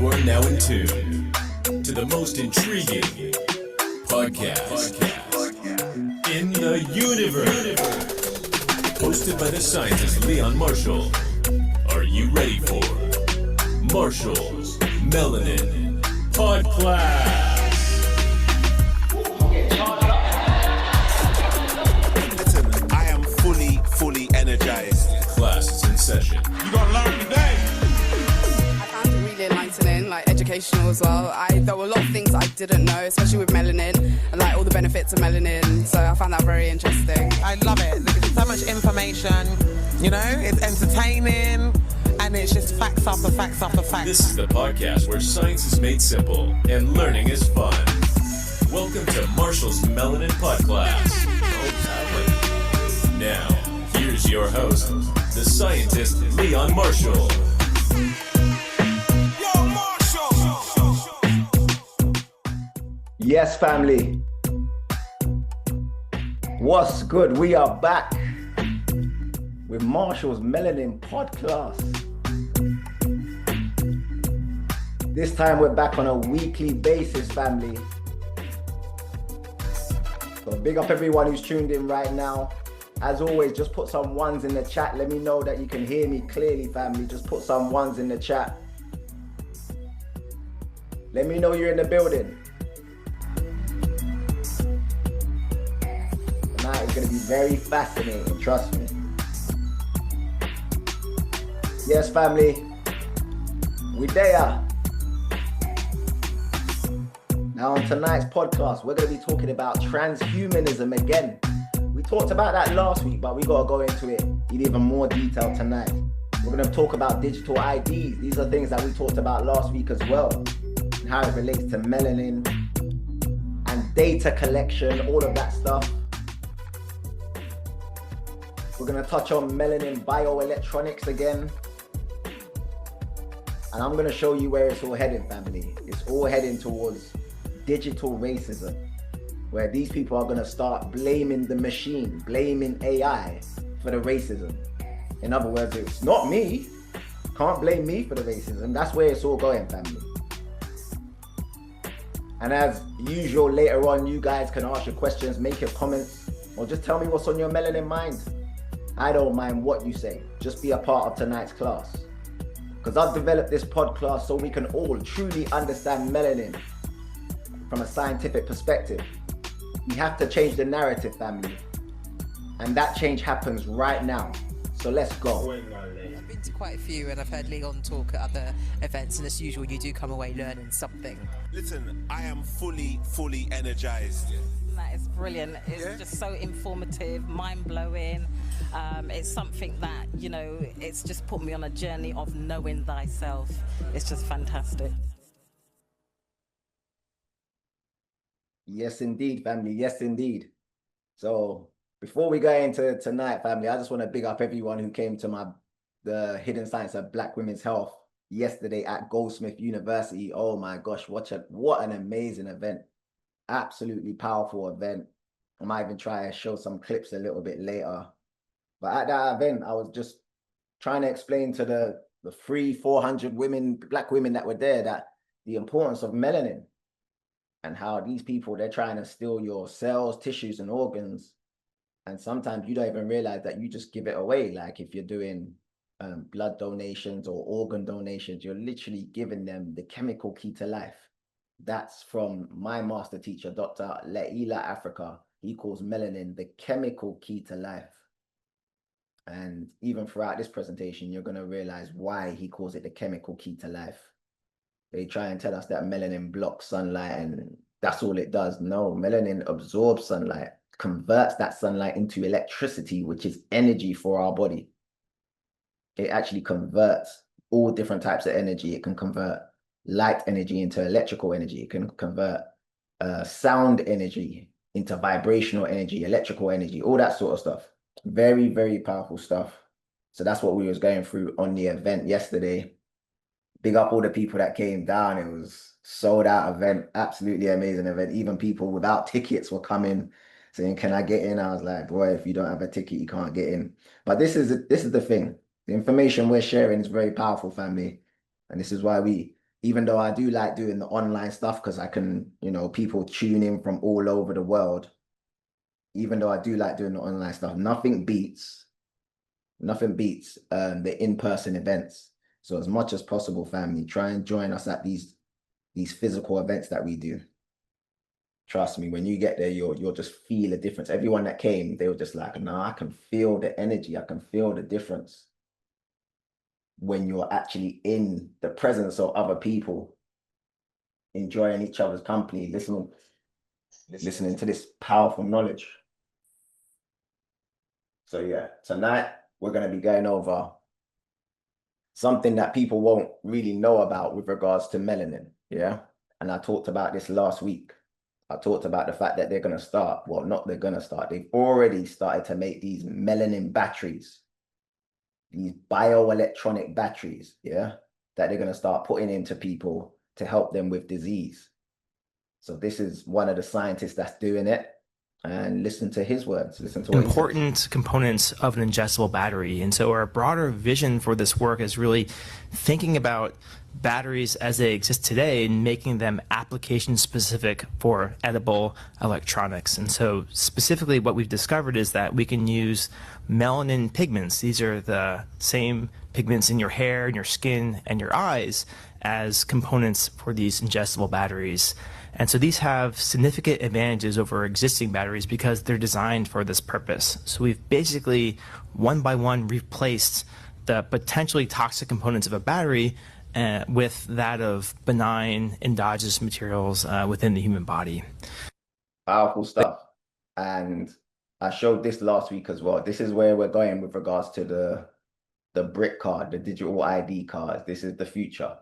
You are now in tune to the most intriguing podcast in the universe. Hosted by the scientist Leon Marshall. Are you ready for Marshall's Melanin Podcast? Listen, I am fully energized. Class is in session. You gonna learn today. I found it really enlightening, like educational as well. There were a lot of things I didn't know, especially with melanin and like all the benefits of melanin. So I found that very interesting. I love it. There's so much information, you know, it's entertaining and it's just facts after facts after facts. This is the podcast where science is made simple and learning is fun. Welcome to Marshall's Melanin Podcast. Now, here's your host, the scientist Leon Marshall. Yo, Marshall. Yes, family. What's good? We are back with Marshall's Melanin Podcast. This time we're back on a weekly basis, family. So big up everyone who's tuned in right now. As always, just put some ones in the chat. Let me know that you can hear me clearly, family. Just put some ones in the chat. Let me know you're in the building. Tonight is going to be very fascinating, trust me. Yes, family. We there. Now on tonight's podcast, we're going to be talking about transhumanism again. We talked about that last week, but we got to go into it in even more detail tonight. We're going to talk about digital IDs. These are things that we talked about last week as well, and how it relates to melanin and data collection, all of that stuff. We're going to touch on melanin bioelectronics again. And I'm going to show you where it's all heading, family. It's all heading towards digital racism, where these people are going to start blaming the machine, blaming AI for the racism. In other words, it's not me. Can't blame me for the racism. That's where it's all going, family. And as usual, later on, you guys can ask your questions, make your comments, or just tell me what's on your melanin mind. I don't mind what you say. Just be a part of tonight's class. Because I've developed this podcast so we can all truly understand melanin from a scientific perspective. We have to change the narrative, family. And that change happens right now. So let's go. I've been to quite a few and I've heard Leon talk at other events, and as usual you do come away learning something. Listen, I am fully energized. That is brilliant. It's just so informative, mind-blowing. It's something that, you know, it's just put me on a journey of knowing thyself. It's just fantastic. Yes, indeed, family. Yes, indeed. So before we go into tonight, family, I just want to big up everyone who came to the Hidden Science of Black Women's Health yesterday at Goldsmith University. Oh my gosh, what an amazing event. Absolutely powerful event. I might even try to show some clips a little bit later. But at that event, I was just trying to explain to the 400 women, Black women that were there, that the importance of melanin and how these people, they're trying to steal your cells, tissues, and organs. And sometimes you don't even realize that you just give it away. Like if you're doing blood donations or organ donations, you're literally giving them the chemical key to life. That's from my master teacher, Dr. Leila Africa. He calls melanin the chemical key to life. And even throughout this presentation, you're going to realize why he calls it the chemical key to life. They try and tell us that melanin blocks sunlight and that's all it does. No, melanin absorbs sunlight, converts that sunlight into electricity, which is energy for our body. It actually converts all different types of energy. It can convert light energy into electrical energy. It can convert sound energy into vibrational energy, electrical energy, all that sort of stuff. Very, very powerful stuff. So that's what we was going through on the event yesterday. Big up all the people that came down. It was sold out event, absolutely amazing event. Even people without tickets were coming saying, can I get in? I was like, boy, if you don't have a ticket, you can't get in. But this is the thing. The information we're sharing is very powerful, family. And this is why we even though I do like doing the online stuff because I can, you know, people tune in from all over the world. Even though I do like doing the online stuff, nothing beats the in-person events. So as much as possible, family, try and join us at these physical events that we do. Trust me, when you get there, you'll just feel a difference. Everyone that came, they were just like, nah, I can feel the energy. I can feel the difference when you're actually in the presence of other people, enjoying each other's company, listening to this powerful knowledge. So yeah, tonight we're going to be going over something that people won't really know about with regards to melanin, yeah? And I talked about this last week. I talked about the fact that they're going to start, well, not they're going to start, they've already started to make these melanin batteries, these bioelectronic batteries, yeah, that they're going to start putting into people to help them with disease. So this is one of the scientists that's doing it. And listen to his words, listen to what important components of an ingestible battery. And so our broader vision for this work is really thinking about batteries as they exist today and making them application specific for edible electronics. And so specifically what we've discovered is that we can use melanin pigments. These are the same pigments in your hair and your skin and your eyes as components for these ingestible batteries. And so these have significant advantages over existing batteries because they're designed for this purpose. So we've basically one by one replaced the potentially toxic components of a battery with that of benign endogenous materials within the human body. Powerful stuff. And I showed this last week as well. This is where we're going with regards to the brick card, the digital ID cards. This is the future.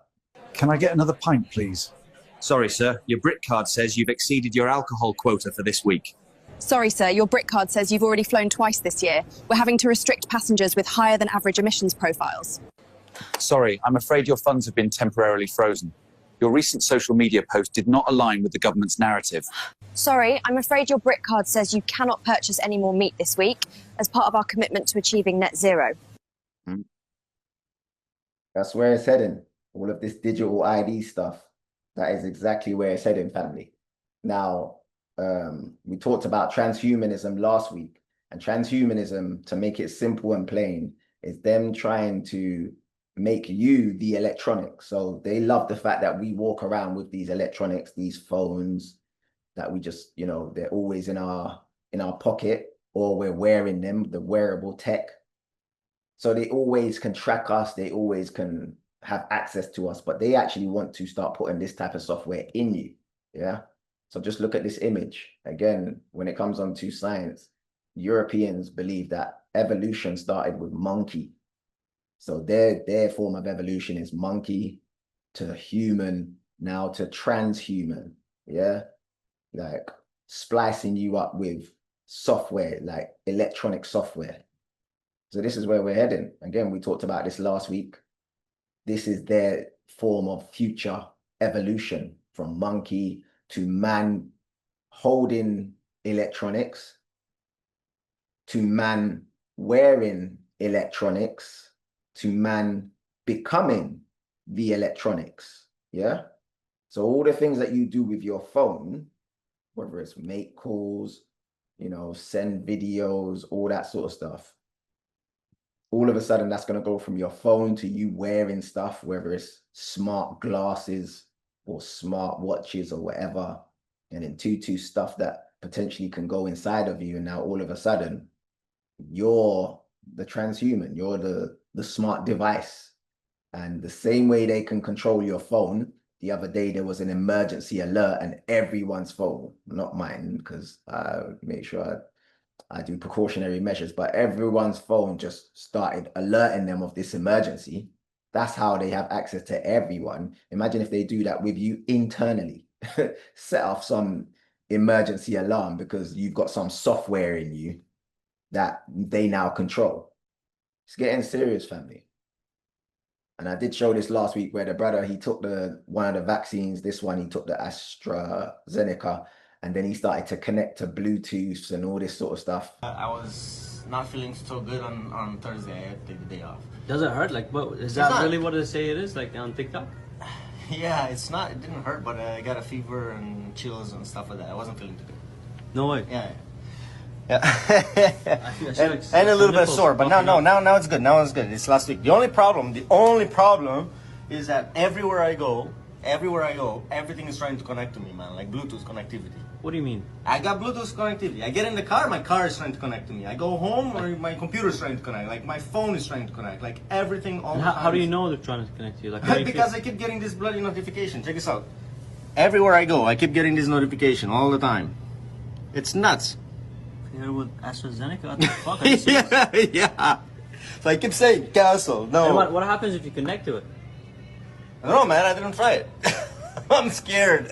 Can I get another pint, please? Sorry, sir. Your brick card says you've exceeded your alcohol quota for this week. Sorry, sir. Your brick card says you've already flown twice this year. We're having to restrict passengers with higher than average emissions profiles. Sorry, I'm afraid your funds have been temporarily frozen. Your recent social media post did not align with the government's narrative. Sorry, I'm afraid your brick card says you cannot purchase any more meat this week as part of our commitment to achieving net zero. That's where it's heading. All of this digital ID stuff. That is exactly where it's heading, family. Now, we talked about transhumanism last week, and transhumanism, to make it simple and plain, is them trying to make you the electronics. So they love the fact that we walk around with these electronics, these phones, that we just, you know, they're always in our pocket, or we're wearing them, the wearable tech. So they always can track us, they always can have access to us, but they actually want to start putting this type of software in you. Yeah. So just look at this image. Again, when it comes on to science, Europeans believe that evolution started with monkey. So their form of evolution is monkey to human, now to transhuman. Yeah. Like splicing you up with software, like electronic software. So this is where we're heading. Again, we talked about this last week. This is their form of future evolution, from monkey to man holding electronics, to man wearing electronics, to man becoming the electronics. Yeah. So all the things that you do with your phone, whether it's make calls, you know, send videos, all that sort of stuff, all of a sudden that's going to go from your phone to you wearing stuff, whether it's smart glasses or smart watches or whatever, and then tutu stuff that potentially can go inside of you. And now all of a sudden you're the transhuman, you're the smart device. And the same way they can control your phone, the other day there was an emergency alert and everyone's phone, not mine, because I make sure I do precautionary measures, but everyone's phone just started alerting them of this emergency. That's how they have access to everyone. Imagine if they do that with you internally. Set off some emergency alarm because you've got some software in you that they now control. It's getting serious, family. And I did show this last week where the brother, he took one of the vaccines, this one, he took the AstraZeneca, and then he started to connect to Bluetooth and all this sort of stuff. I was not feeling so good on Thursday. I had to take the day off. Does it hurt? Like, what is that really what they say it is? Like on TikTok? Yeah, it didn't hurt, but I got a fever and chills and stuff like that. I wasn't feeling too good. No way. Yeah. And a little bit sore, but now it's good. Now it's good. It's last week. The only problem is that everywhere I go, everything is trying to connect to me, man. Like Bluetooth connectivity. What do you mean? I got Bluetooth connectivity. I get in the car, my car is trying to connect to me. I go home, my computer is trying to connect. Like my phone is trying to connect. Like everything all the time. How do you know they're trying to connect to you? Like because I keep getting this bloody notification. Check this out. Everywhere I go, I keep getting this notification all the time. It's nuts. You're with AstraZeneca? What the fuck? Yeah. So I keep saying cancel. No. And what happens if you connect to it? I don't know, man. I didn't try it. I'm scared.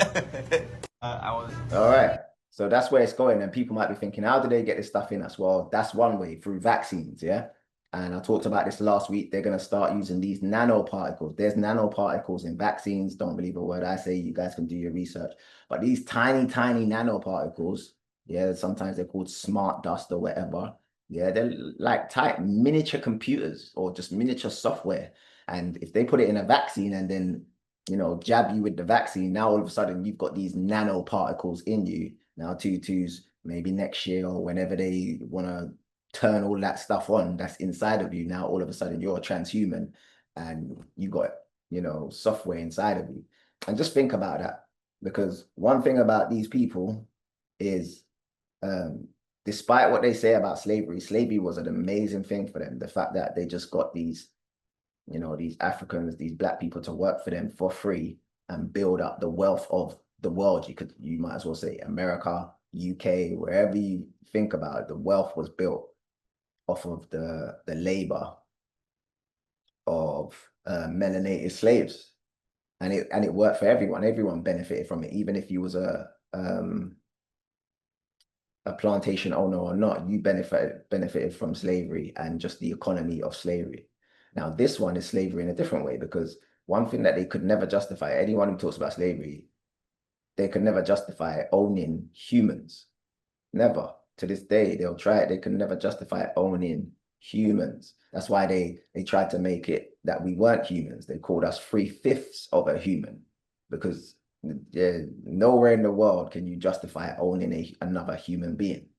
All right. So that's where it's going. And people might be thinking, how do they get this stuff in us? Well, that's one way, through vaccines, yeah? And I talked about this last week. They're going to start using these nanoparticles. There's nanoparticles in vaccines. Don't believe a word I say. You guys can do your research. But these tiny, tiny nanoparticles, yeah, sometimes they're called smart dust or whatever. Yeah, they're like type miniature computers or just miniature software. And if they put it in a vaccine and then, you know, jab you with the vaccine, now all of a sudden you've got these nanoparticles in you. Now Tutus, maybe next year or whenever they want to turn all that stuff on that's inside of you, now all of a sudden you're a transhuman and you got, you know, software inside of you. And just think about that, because one thing about these people is, despite what they say about slavery, slavery was an amazing thing for them. The fact that they just got these, you know, these Africans, these black people to work for them for free and build up the wealth of the world. You might as well say America, UK, wherever you think about it, the wealth was built off of the labor of melanated slaves. And it worked for everyone. Everyone benefited from it. Even if you was a plantation owner or not, you benefited from slavery and just the economy of slavery. Now, this one is slavery in a different way, because one thing that they could never justify, anyone who talks about slavery, they could never justify owning humans. Never. To this day, they'll try it. They can never justify owning humans. That's why they tried to make it that we weren't humans. They called us 3/5 of a human, because nowhere in the world can you justify owning another human being.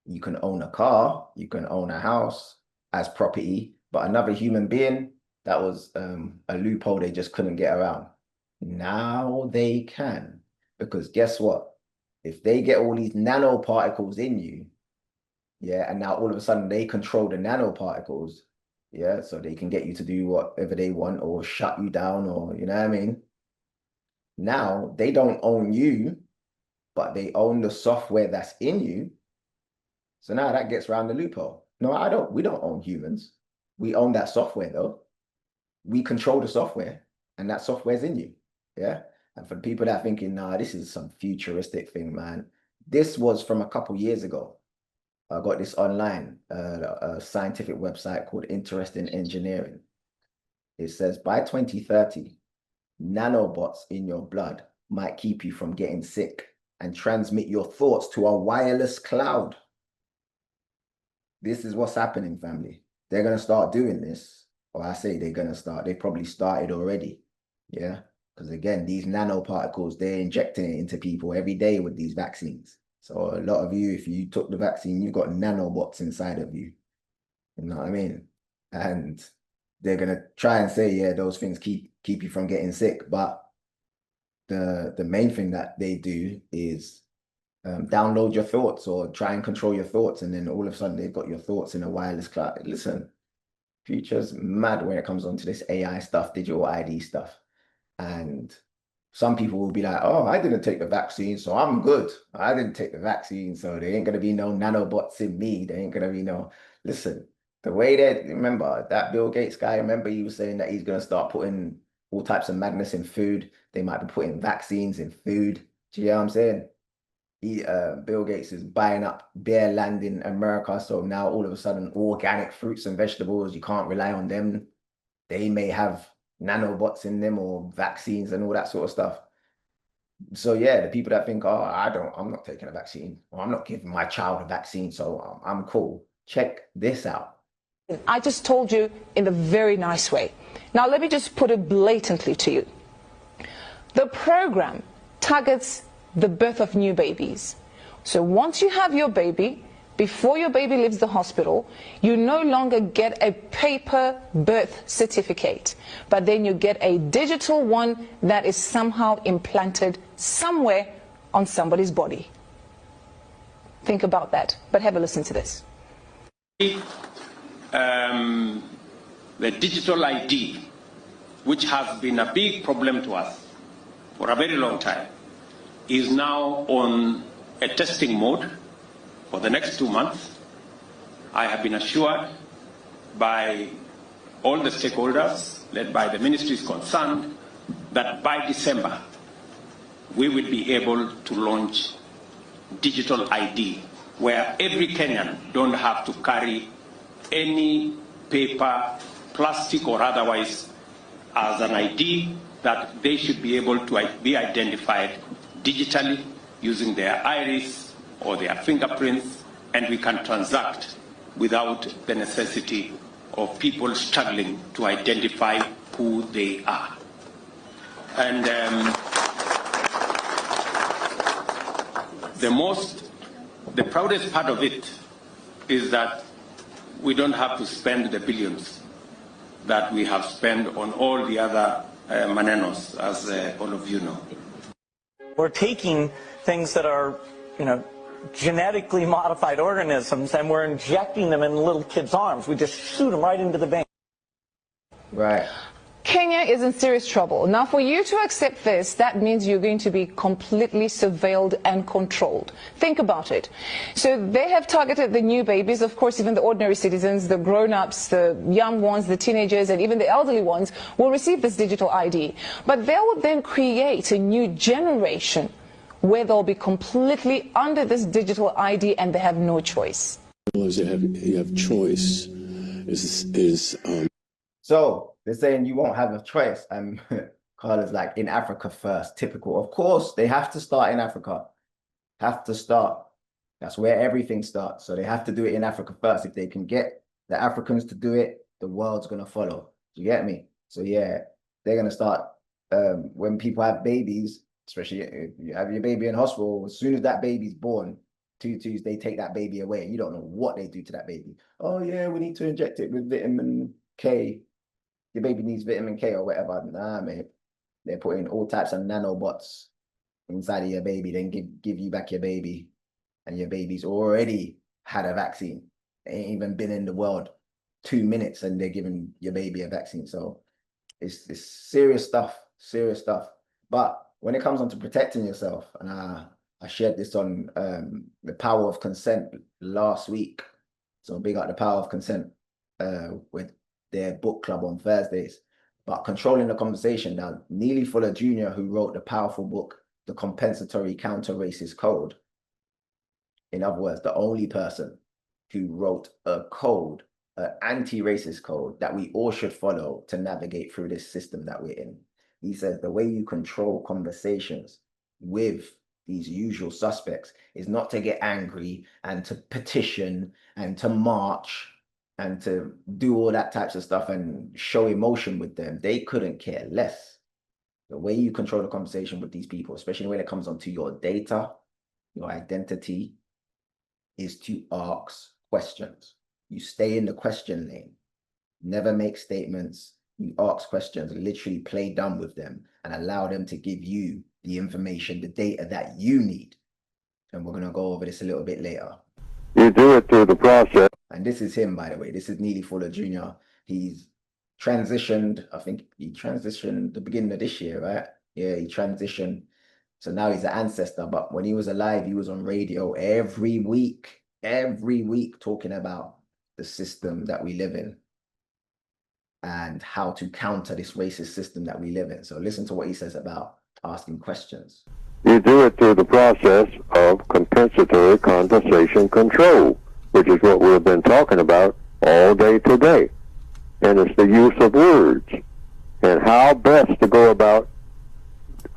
You can own a car, you can own a house as property, but another human being, that was a loophole they just couldn't get around. Now they can, because guess what? If they get all these nanoparticles in you, yeah, and now all of a sudden they control the nanoparticles, yeah, so they can get you to do whatever they want or shut you down, or, you know what I mean? Now they don't own you, but they own the software that's in you. So now that gets around the loophole. No, we don't own humans. We own that software though. We control the software and that software's in you. Yeah. And for the people that are thinking, nah, this is some futuristic thing, man. This was from a couple years ago. I got this online, a scientific website called Interesting Engineering. It says by 2030, nanobots in your blood might keep you from getting sick and transmit your thoughts to a wireless cloud. This is what's happening, family. They're going to start doing this. Or I say they're going to start. They probably started already. Yeah. Because again, these nanoparticles, they're injecting it into people every day with these vaccines. So a lot of you, if you took the vaccine, you've got nanobots inside of you. You know what I mean? And they're going to try and say, yeah, those things keep you from getting sick. But the main thing that they do is download your thoughts or try and control your thoughts. And then all of a sudden they've got your thoughts in a wireless cloud. Listen, future's mad when it comes on to this AI stuff, digital ID stuff. And some people will be like, oh, I didn't take the vaccine, so I'm good. I didn't take the vaccine, so there ain't going to be no nanobots in me. There ain't going to be no... Listen, the way that... Remember, that Bill Gates guy, remember he was saying that he's going to start putting all types of madness in food. They might be putting vaccines in food. Do you know what I'm saying? Bill Gates is buying up bare land in America, so now all of a sudden organic fruits and vegetables, you can't rely on them. They may have nanobots in them or vaccines and all that sort of stuff. So yeah, the people that think, oh, I'm not taking a vaccine, or I'm not giving my child a vaccine, so I'm cool. Check this out. I just told you in a very nice way. Now let me just put it blatantly to you. The program targets the birth of new babies. So once you have your baby, before your baby leaves the hospital, you no longer get a paper birth certificate, but then you get a digital one that is somehow implanted somewhere on somebody's body. Think about that, but have a listen to this. The digital ID, which has been a big problem to us for a very long time, is now on a testing mode for the next 2 months. I have been assured by all the stakeholders, led by the ministries concerned, that by December, we will be able to launch digital ID, where every Kenyan don't have to carry any paper, plastic or otherwise, as an ID, that they should be able to be identified digitally using their iris or their fingerprints, and we can transact without the necessity of people struggling to identify who they are. And the proudest part of it is that we don't have to spend the billions that we have spent on all the other manenos, as all of you know. We're taking things that are, genetically modified organisms, and we're injecting them in little kids' arms. We just shoot them right into the vein. Right. Kenya is in serious trouble. Now, for you to accept this, that means you're going to be completely surveilled and controlled. Think about it. So they have targeted the new babies, of course, even the ordinary citizens, the grown-ups, the young ones, the teenagers, and even the elderly ones will receive this digital ID. But they will then create a new generation where they'll be completely under this digital ID and they have no choice. You have choice. So they're saying you won't have a choice. And Carla's like, in Africa first, typical. Of course, they have to start in Africa. Have to start. That's where everything starts. So they have to do it in Africa first. If they can get the Africans to do it, the world's going to follow. Do you get me? So yeah, they're going to start when people have babies, especially if you have your baby in hospital, as soon as that baby's born, tutus, they take that baby away. You don't know what they do to that baby. Oh yeah, we need to inject it with vitamin K. Your baby needs vitamin K or whatever. Nah, mate. They're putting all types of nanobots inside of your baby, then give you back your baby. And your baby's already had a vaccine. They ain't even been in the world 2 minutes and they're giving your baby a vaccine. So it's serious stuff, serious stuff. But when it comes on to protecting yourself, and I shared this on the power of consent last week. So big up the power of consent with their book club on Thursdays. But controlling the conversation now, Neely Fuller Jr., who wrote the powerful book, The Compensatory Counter-Racist Code. In other words, the only person who wrote a code, an anti-racist code that we all should follow to navigate through this system that we're in. He says the way you control conversations with these usual suspects is not to get angry and to petition and to march and to do all that types of stuff and show emotion with them. They couldn't care less. The way you control the conversation with these people, especially when it comes onto your data, your identity, is to ask questions. You stay in the question lane. Never make statements. You ask questions, literally play dumb with them and allow them to give you the information, the data that you need. And we're going to go over this a little bit later. You do it through the process. And this is him, by the way. This is Neely Fuller Jr. He's transitioned. I think he transitioned the beginning of this year, right? Yeah, he transitioned. So now he's an ancestor. But when he was alive, he was on radio every week talking about the system that we live in and how to counter this racist system that we live in. So listen to what he says about asking questions. You do it through the process of compensatory conversation control, which is what we've been talking about all day today. And it's the use of words and how best to go about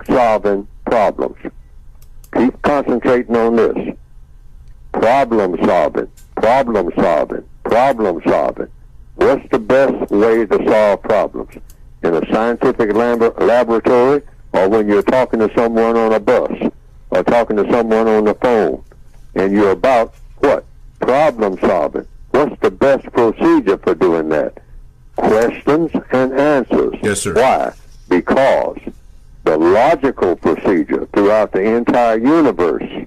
solving problems. Keep concentrating on this. Problem solving, problem solving, problem solving. What's the best way to solve problems? In a scientific laboratory or when you're talking to someone on a bus, or talking to someone on the phone, and you're about what? Problem solving. What's the best procedure for doing that? Questions and answers. Yes, sir. Why? Because the logical procedure throughout the entire universe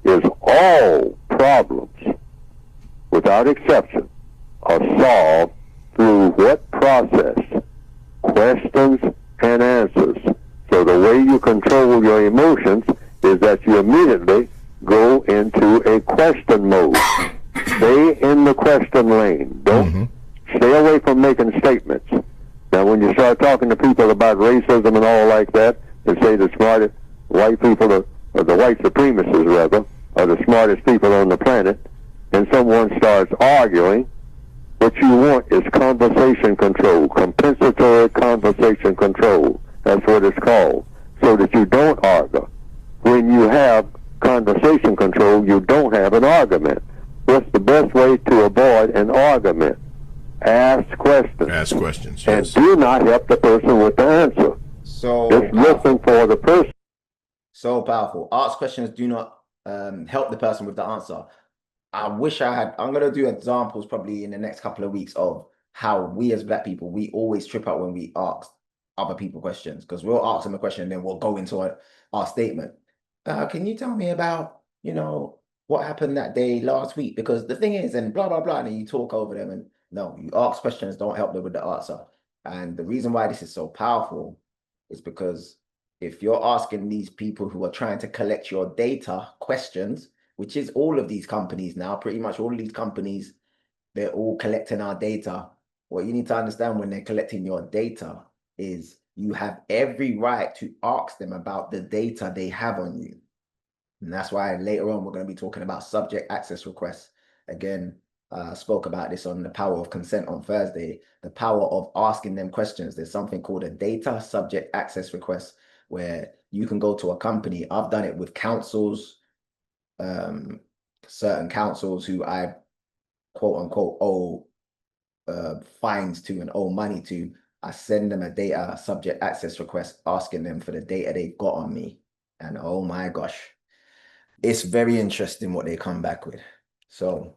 is all problems, without exception, are solved through what process? Questions and answers. So the way you control your emotions is that you immediately go into a question mode. Stay in the question lane. Don't stay away from making statements. Now, when you start talking to people about racism and all like that, and say the smartest white people, or the white supremacists rather, are the smartest people on the planet, and someone starts arguing, what you want is conversation control, compensatory conversation control. That's what it's called, so that you don't argue. When you have conversation control, you don't have an argument. What's the best way to avoid an argument? Ask questions. Ask questions, and yes. do not help the person with the answer. So just listen for the person. So powerful. Ask questions, do not help the person with the answer. I wish I had. I'm going to do examples probably in the next couple of weeks of how we as black people, we always trip out when we ask other people questions, because we'll ask them a question and then we'll go into our statement. Can you tell me about, what happened that day last week? Because the thing is, and blah, blah, blah, and then you talk over them, and no, you ask questions, don't help them with the answer. And the reason why this is so powerful is because if you're asking these people who are trying to collect your data questions, which is all of these companies now, pretty much all of these companies, they're all collecting our data. What you need to understand when they're collecting your data is you have every right to ask them about the data they have on you. And that's why later on, we're going to be talking about subject access requests. Again, spoke about this on the power of consent on Thursday, the power of asking them questions. There's something called a data subject access request, where you can go to a company. I've done it with councils, certain councils who I quote unquote owe fines to and owe money to. I send them a data subject access request asking them for the data they've got on me. And oh my gosh, it's very interesting what they come back with. So,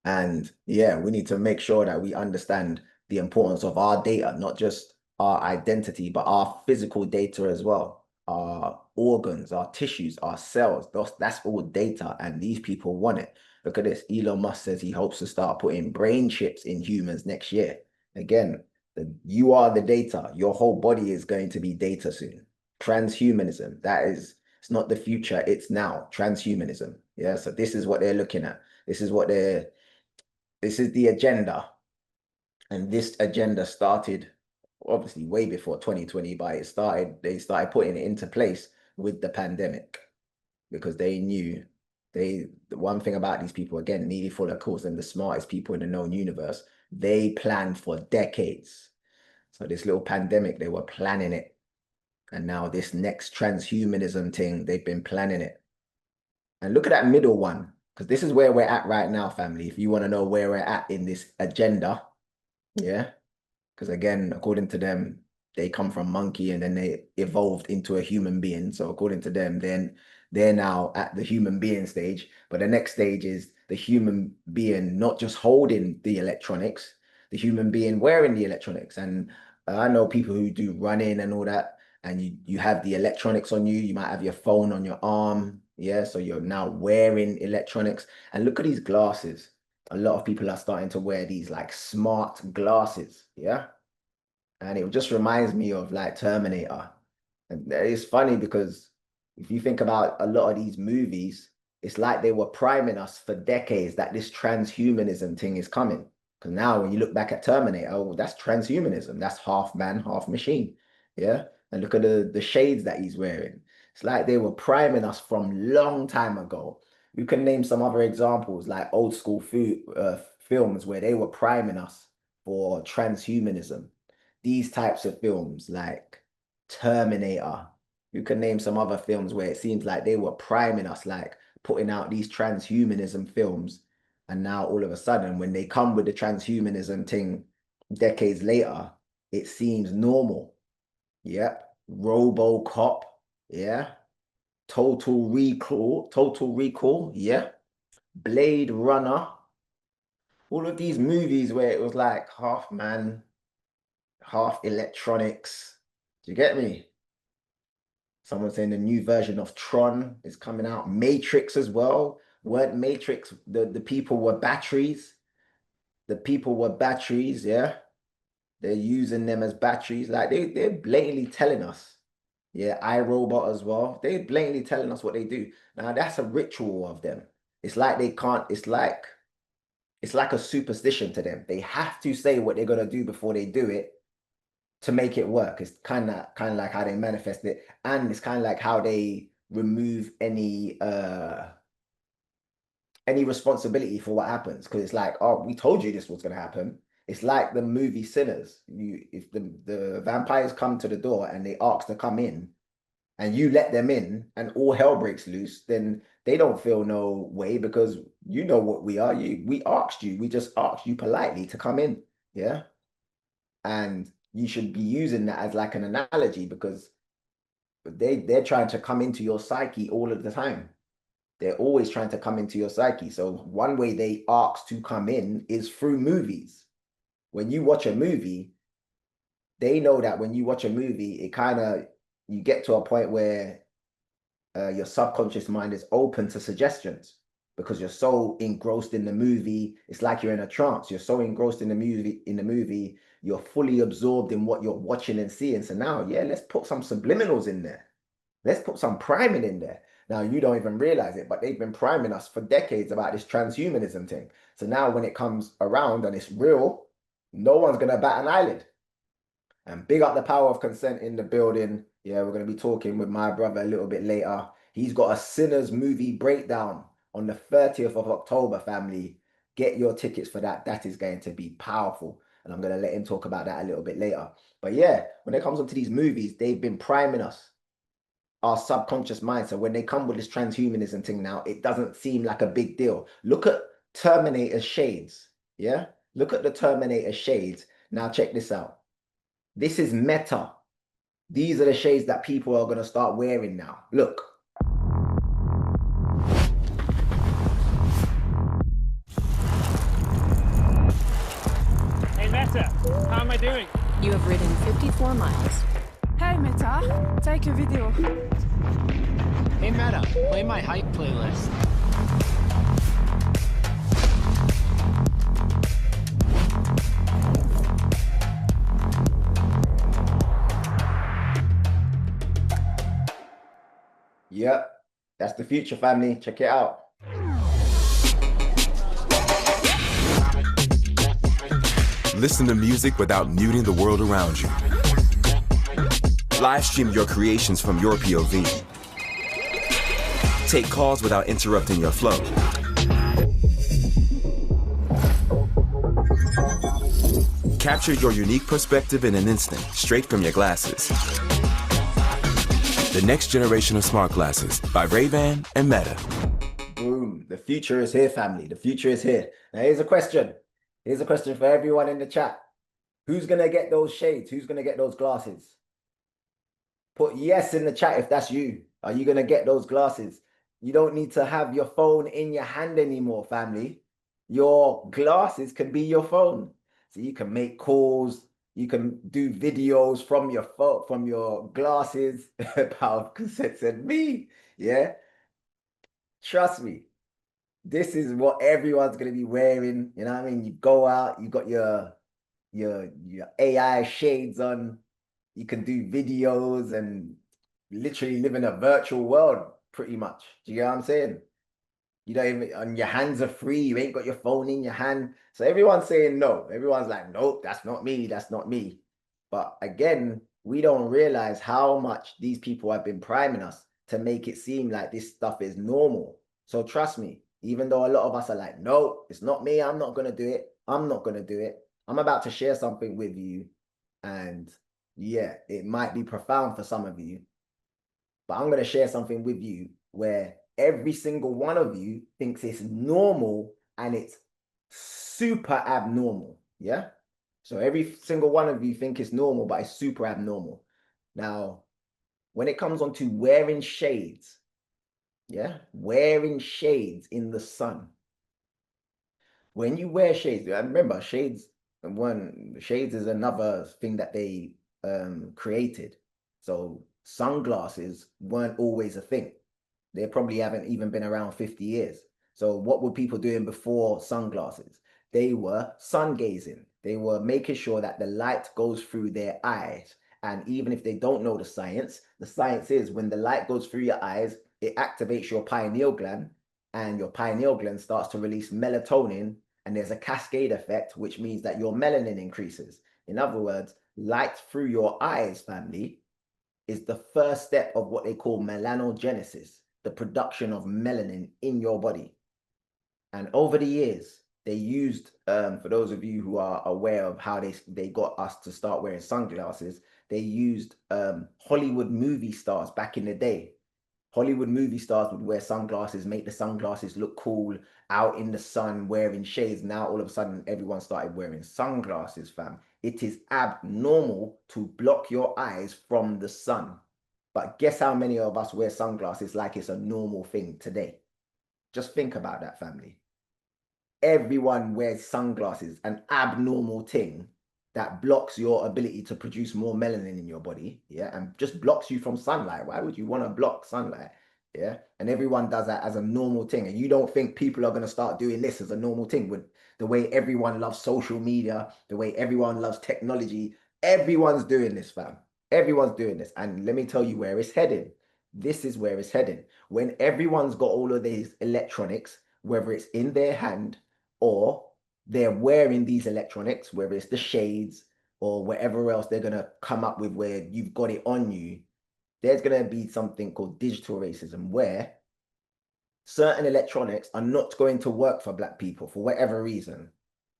and yeah, we need to make sure that we understand the importance of our data, not just our identity, but our physical data as well. Our organs, our tissues, our cells, that's all data, and these people want it. Look at this. Elon Musk says he hopes to start putting brain chips in humans next year. Again, you are the data. Your whole body is going to be data soon. Transhumanism, it's not the future, it's now. Transhumanism. Yeah, so this is what they're looking at. This is the agenda. And this agenda started obviously way before 2020, but they started putting it into place with the pandemic, because they knew the one thing about these people, again, Neely Fuller calls them the smartest people in the known universe. They planned for decades. So this little pandemic, they were planning it. And now this next transhumanism thing, they've been planning it. And look at that middle one, because this is where we're at right now, family. If you want to know where we're at in this agenda, yeah, because again, according to them, they come from monkey and then they evolved into a human being. So according to them, then they're now at the human being stage. But the next stage is the human being not just holding the electronics, the human being wearing the electronics. And I know people who do running and all that, and you have the electronics on you. You might have your phone on your arm. Yeah, so you're now wearing electronics. And look at these glasses. A lot of people are starting to wear these like smart glasses. Yeah. And it just reminds me of like Terminator. And it's funny because if you think about a lot of these movies, it's like they were priming us for decades that this transhumanism thing is coming. Because now when you look back at Terminator, oh, that's transhumanism. That's half man, half machine. Yeah. And look at the shades that he's wearing. It's like they were priming us from long time ago. You can name some other examples like old school films where they were priming us for transhumanism. These types of films like Terminator. You can name some other films where it seems like they were priming us, like putting out these transhumanism films. And now all of a sudden, when they come with the transhumanism thing decades later, it seems normal. Yep. RoboCop, yeah. Total Recall, yeah. Blade Runner. All of these movies where it was like half man, half electronics. Do you get me? Someone saying the new version of Tron is coming out. Matrix as well. Weren't Matrix, the people were batteries. The people were batteries, yeah. They're using them as batteries. Like they're blatantly telling us. Yeah, iRobot as well. They're blatantly telling us what they do. Now that's a ritual of them. It's like they can't, it's like a superstition to them. They have to say what they're gonna do before they do it to make it work. It's kind of like how they manifest it, and it's kind of like how they remove any responsibility for what happens, because it's like, oh, we told you this was gonna happen. It's like the movie Sinners. If the vampires come to the door and they ask to come in, and you let them in, and all hell breaks loose, then they don't feel no way, because you know what we are. We asked you. We just asked you politely to come in, yeah. And you should be using that as like an analogy, because they're trying to come into your psyche all of the time. They're always trying to come into your psyche. So one way they ask to come in is through movies. When you watch a movie, they know that when you watch a movie, it kind of, you get to a point where your subconscious mind is open to suggestions, because you're so engrossed in the movie. It's like you're in a trance. You're so engrossed in the movie, you're fully absorbed in what you're watching and seeing. So now, yeah, let's put some subliminals in there. Let's put some priming in there. Now, you don't even realize it, but they've been priming us for decades about this transhumanism thing. So now when it comes around and it's real, no one's going to bat an eyelid. And big up the power of consent in the building. Yeah, we're going to be talking with my brother a little bit later. He's got a Sinners movie breakdown on the 30th of October, family. Get your tickets for that. That is going to be powerful. And I'm going to let him talk about that a little bit later. But yeah, when it comes up to these movies, they've been priming us, our subconscious mind. So when they come with this transhumanism thing now, it doesn't seem like a big deal. Look at Terminator shades. Yeah, look at the Terminator shades. Now check this out. This is meta. These are the shades that people are going to start wearing now. Look. Hey Meta, how am I doing? You have ridden 54 miles. Hey Meta, take a video. Hey Meta, play my hype playlist. Yep, that's the future, family. Check it out. Listen to music without muting the world around you. Live stream your creations from your POV. Take calls without interrupting your flow. Capture your unique perspective in an instant, straight from your glasses. The next generation of smart glasses by Ray-Ban and Meta. Boom. The future is here, family. The future is here. Now, here's a question. Here's a question for everyone in the chat. Who's going to get those shades? Who's going to get those glasses? Put yes in the chat if that's you. Are you going to get those glasses? You don't need to have your phone in your hand anymore, family. Your glasses can be your phone. So you can make calls. You can do videos from your phone, from your glasses. Power of consent said me. Yeah. Trust me. This is what everyone's going to be wearing. You know what I mean? You go out, you got your AI shades on. You can do videos and literally live in a virtual world pretty much. Do you get what I'm saying? You don't even, and your hands are free. You ain't got your phone in your hand. So everyone's saying no. Everyone's like, nope, that's not me. That's not me. But again, we don't realize how much these people have been priming us to make it seem like this stuff is normal. So trust me, even though a lot of us are like, no, it's not me. I'm not going to do it. I'm not going to do it. I'm about to share something with you. And yeah, it might be profound for some of you, but I'm going to share something with you where every single one of you thinks it's normal and it's super abnormal. Yeah. So every single one of you think it's normal, but it's super abnormal. Now, when it comes on to wearing shades, yeah, wearing shades in the sun. When you wear shades, remember shades is another thing that they created. So sunglasses weren't always a thing. They probably haven't even been around 50 years. So what were people doing before sunglasses? They were sun gazing. They were making sure that the light goes through their eyes. And even if they don't know the science is when the light goes through your eyes, it activates your pineal gland, and your pineal gland starts to release melatonin, and there's a cascade effect, which means that your melanin increases. In other words, light through your eyes, family, is the first step of what they call melanogenesis, the production of melanin in your body. And over the years, they used, for those of you who are aware of how they got us to start wearing sunglasses, they used Hollywood movie stars back in the day. Hollywood movie stars would wear sunglasses, make the sunglasses look cool, out in the sun, wearing shades. Now, all of a sudden, everyone started wearing sunglasses, fam. It is abnormal to block your eyes from the sun. But guess how many of us wear sunglasses like it's a normal thing today? Just think about that, family. Everyone wears sunglasses, an abnormal thing that blocks your ability to produce more melanin in your body, yeah, and just blocks you from sunlight. Why would you want to block sunlight? Yeah, and everyone does that as a normal thing, and you don't think people are going to start doing this as a normal thing with the way everyone loves social media, the way everyone loves technology. Everyone's doing this, fam. Everyone's doing this, and let me tell you where it's heading. This is where it's heading. When everyone's got all of these electronics, whether it's in their hand or they're wearing these electronics, whether it's the shades or whatever else they're going to come up with where you've got it on you, there's going to be something called digital racism, where certain electronics are not going to work for Black people for whatever reason.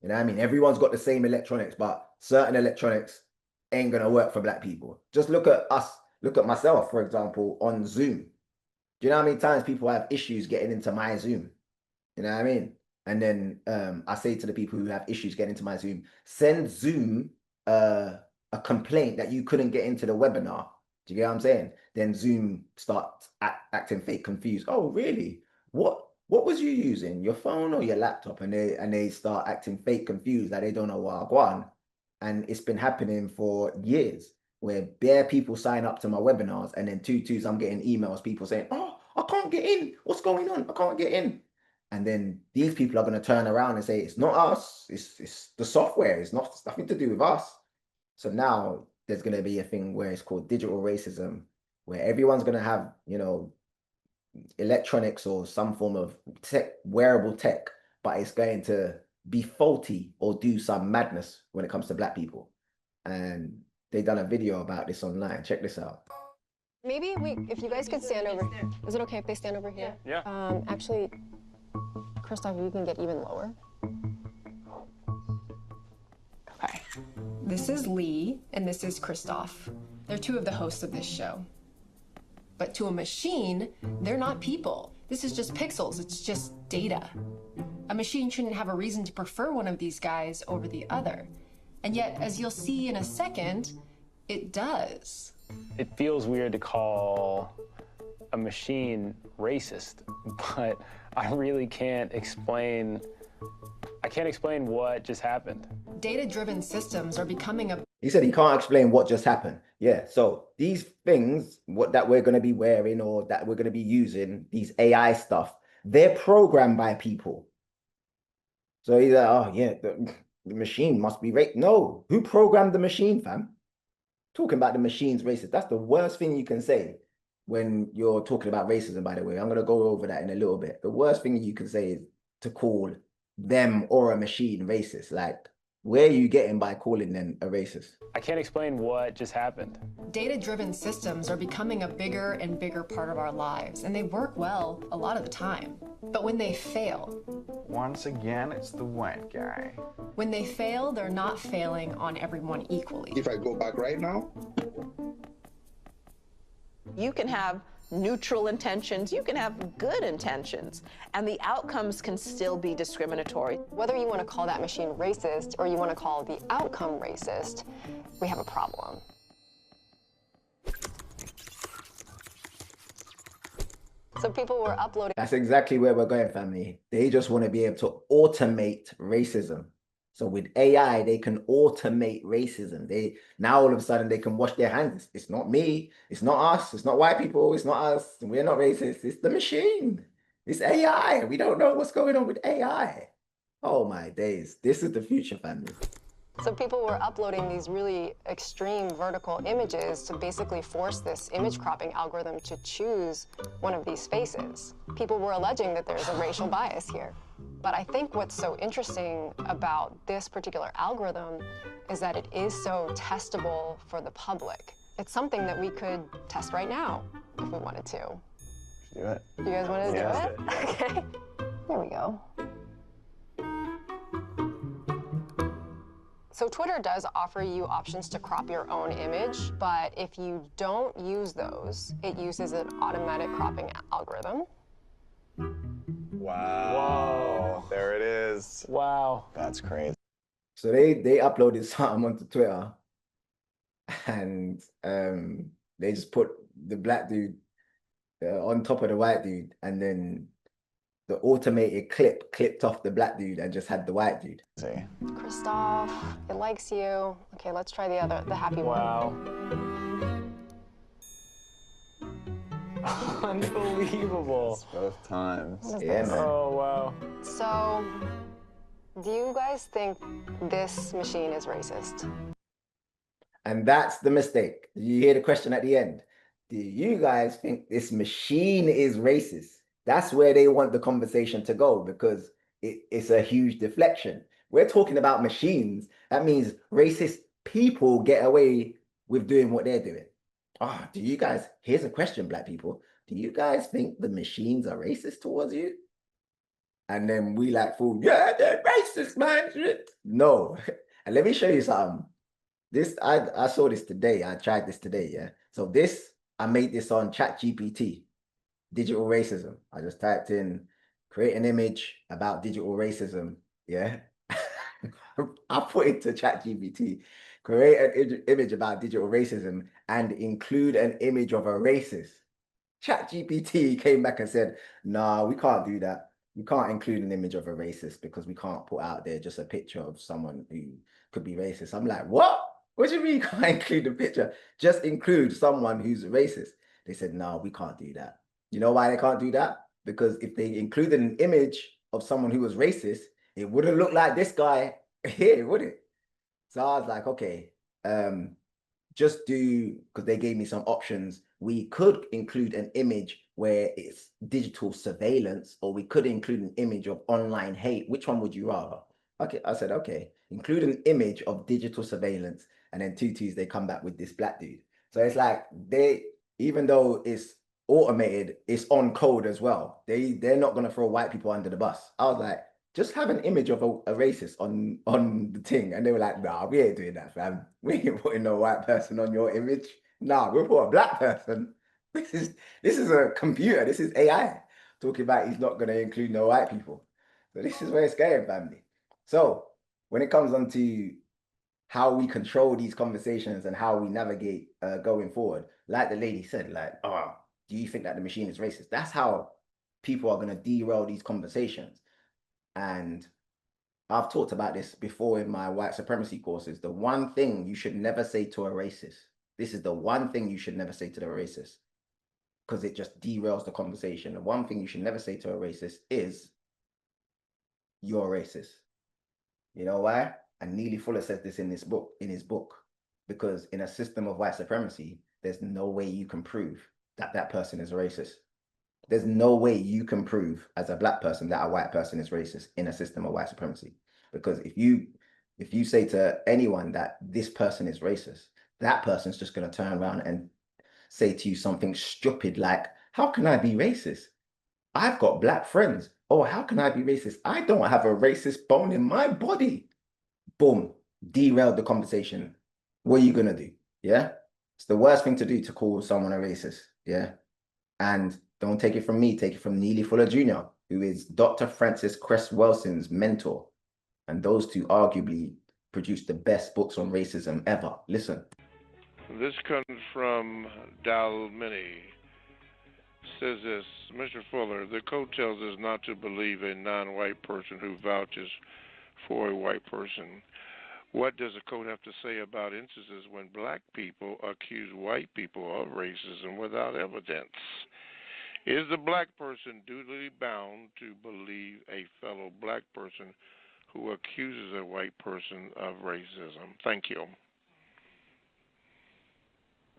You know what I mean? Everyone's got the same electronics, but certain electronics ain't going to work for Black people. Just look at us. Look at myself, for example, on Zoom. Do you know how many times people have issues getting into my Zoom? You know what I mean? And then I say to the people who have issues getting into my Zoom, send Zoom a complaint that you couldn't get into the webinar. Do you get what I'm saying? Then Zoom starts acting fake confused. Oh, really? What was you using? Your phone or your laptop? And they start acting fake confused, that they don't know what I want. And it's been happening for years, where bare people sign up to my webinars, and then twos, I'm getting emails, people saying, oh, I can't get in. What's going on? I can't get in. And then these people are going to turn around and say, it's not us, it's the software, it's nothing to do with us. So now there's going to be a thing where it's called digital racism, where everyone's going to have, you know, electronics or some form of tech, wearable tech, but it's going to be faulty or do some madness when it comes to Black people. And they done a video about this online. Check this out. Maybe if you guys could stand over, is it okay if they stand over here? Yeah. Actually, Christoph, you can get even lower. Okay. This is Lee, and this is Christoph. They're two of the hosts of this show. But to a machine, they're not people. This is just pixels, it's just data. A machine shouldn't have a reason to prefer one of these guys over the other. And yet, as you'll see in a second, it does. It feels weird to call a machine racist, but I really can't explain what just happened. Data-driven systems are becoming a... He said he can't explain what just happened. Yeah, so these things, that we're going to be wearing or that we're going to be using, these AI stuff, they're programmed by people. So he's like, oh yeah, the machine must be racist. No, who programmed the machine, fam? Talking about the machine's racist. That's the worst thing you can say when you're talking about racism, by the way. I'm going to go over that in a little bit. The worst thing you can say is to call them or a machine racist. Like, where are you getting by calling them a racist? I can't explain what just happened. Data-driven systems are becoming a bigger and bigger part of our lives, and they work well a lot of the time. But when they fail... Once again, it's the white guy. When they fail, they're not failing on everyone equally. If I go back right now... You can have neutral intentions, you can have good intentions, and the outcomes can still be discriminatory. Whether you want to call that machine racist or you want to call the outcome racist, we have a problem. So people were uploading. That's exactly where we're going, family. They just want to be able to automate racism. So with AI, they can automate racism. They now all of a sudden they can wash their hands. It's not me. It's not us. It's not white people. It's not us. We're not racist. It's the machine. It's AI. We don't know what's going on with AI. Oh my days. This is the future, family. So people were uploading these really extreme vertical images to basically force this image cropping algorithm to choose one of these faces. People were alleging that there's a racial bias here. But I think what's so interesting about this particular algorithm is that it is so testable for the public. It's something that we could test right now if we wanted to. Do it. You guys want to do it? Okay. There we go. So Twitter does offer you options to crop your own image, but if you don't use those, it uses an automatic cropping algorithm. Wow. Whoa. There it is. Wow. That's crazy. So they uploaded something onto Twitter and they just put the black dude on top of the white dude, and then the automated clip clipped off the black dude and just had the white dude. See. Christoph, it likes you. Okay, let's try the happy one. Wow. Unbelievable. It's both times. Yeah, man. Oh, wow. So, do you guys think this machine is racist? And that's the mistake. Did you hear the question at the end? Do you guys think this machine is racist? That's where they want the conversation to go, because it's a huge deflection. We're talking about machines. That means racist people get away with doing what they're doing. Do you guys, here's a question, black people. Do you guys think the machines are racist towards you? And then we like, fool, yeah, they're racist, man. No. And let me show you something. This, I saw this today. I tried this today, yeah. So this, I made this on ChatGPT. Digital racism. I just typed in, create an image about digital racism. Yeah. I put into ChatGPT, create an image about digital racism and include an image of a racist. ChatGPT came back and said, nah, we can't do that. We can't include an image of a racist because we can't put out there just a picture of someone who could be racist. I'm like, what? What do you mean you can't include a picture? Just include someone who's racist. They said, no, we can't do that. You know why they can't do that? Because if they included an image of someone who was racist, it wouldn't look like this guy here, would it? So I was like, okay, just do, because they gave me some options. We could include an image where it's digital surveillance, or we could include an image of online hate. Which one would you rather? Okay, I said, okay, include an image of digital surveillance. And then tutus, they come back with this black dude. So it's like even though it's automated, it's on code as well. They're not gonna throw white people under the bus. I was like, just have an image of a racist on the thing. And they were like, nah, we ain't doing that, fam. We ain't putting no white person on your image. Nah, we'll put a black person. This is a computer. This is AI talking about he's not gonna include no white people. So this is where it's going, family. So when it comes on to how we control these conversations and how we navigate going forward, like the lady said, like, do you think that the machine is racist? That's how people are going to derail these conversations. And I've talked about this before in my white supremacy courses. The one thing you should never say to a racist, this is the one thing you should never say to the racist, because it just derails the conversation. The one thing you should never say to a racist is, you're racist. You know why? And Neely Fuller says this in his book, because in a system of white supremacy, there's no way you can prove that that person is a racist. There's no way you can prove as a black person that a white person is racist in a system of white supremacy. Because if you say to anyone that this person is racist, that person's just going to turn around and say to you something stupid like, how can I be racist? I've got black friends. Oh, how can I be racist? I don't have a racist bone in my body. Boom, derailed the conversation. What are you going to do? Yeah? It's the worst thing to do, to call someone a racist. Yeah? And don't take it from me, take it from Neely Fuller Jr., who is Dr. Francis Cress Welsing's mentor. And those two arguably produced the best books on racism ever. Listen. This comes from Dalmini. says this, Mr. Fuller, the code tells us not to believe a non-white person who vouches for a white person. What does the code have to say about instances when black people accuse white people of racism without evidence? Is the black person dutifully bound to believe a fellow black person who accuses a white person of racism? Thank you.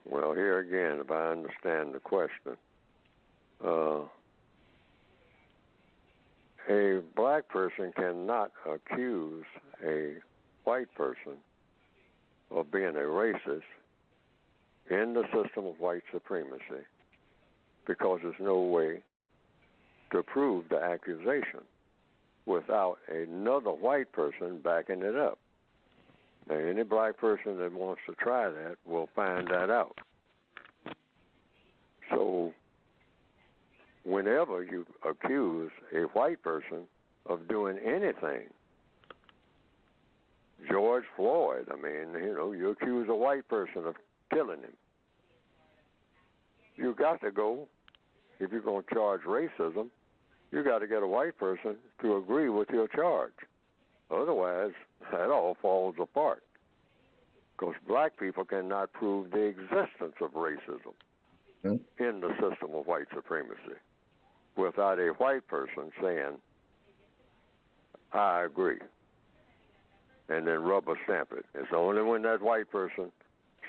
Well, here again, if I understand the question, a black person cannot accuse a white person of being a racist in the system of white supremacy because there's no way to prove the accusation without another white person backing it up. Now, any black person that wants to try that will find that out. So, whenever you accuse a white person of doing anything, George Floyd, I mean, you know, you accuse a white person of killing him. You got to go, if you're going to charge racism, you got to get a white person to agree with your charge. Otherwise, that all falls apart. Because black people cannot prove the existence of racism in the system of white supremacy without a white person saying, I agree, and then rubber stamp it. It's only when that white person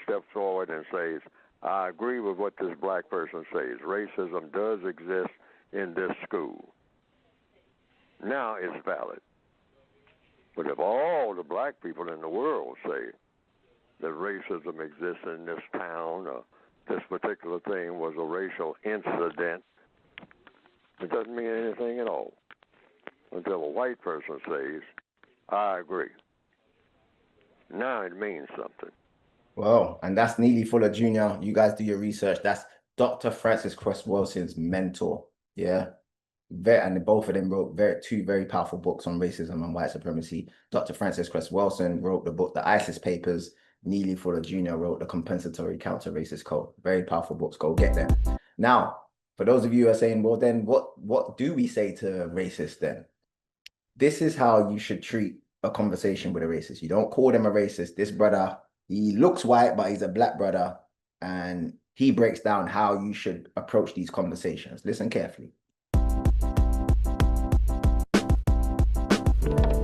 steps forward and says, I agree with what this black person says. Racism does exist in this school. Now it's valid. But if all the black people in the world say that racism exists in this town or this particular thing was a racial incident, it doesn't mean anything at all until a white person says, I agree. Now it means something. Well, and that's Neely Fuller Jr. You guys do your research. That's Dr. Francis Cress Welsing's mentor. Yeah. And both of them wrote two very powerful books on racism and white supremacy. Dr. Francis Cress Welsing wrote the book, The ISIS Papers. Neely Fuller Jr. wrote The Compensatory Counter-Racist Code. Very powerful books. Go get them. Now, for those of you who are saying, well, then what do we say to racists then? This is how you should treat a conversation with a racist. You don't call them a racist. This brother, he looks white, but he's a black brother. And he breaks down how you should approach these conversations. Listen carefully.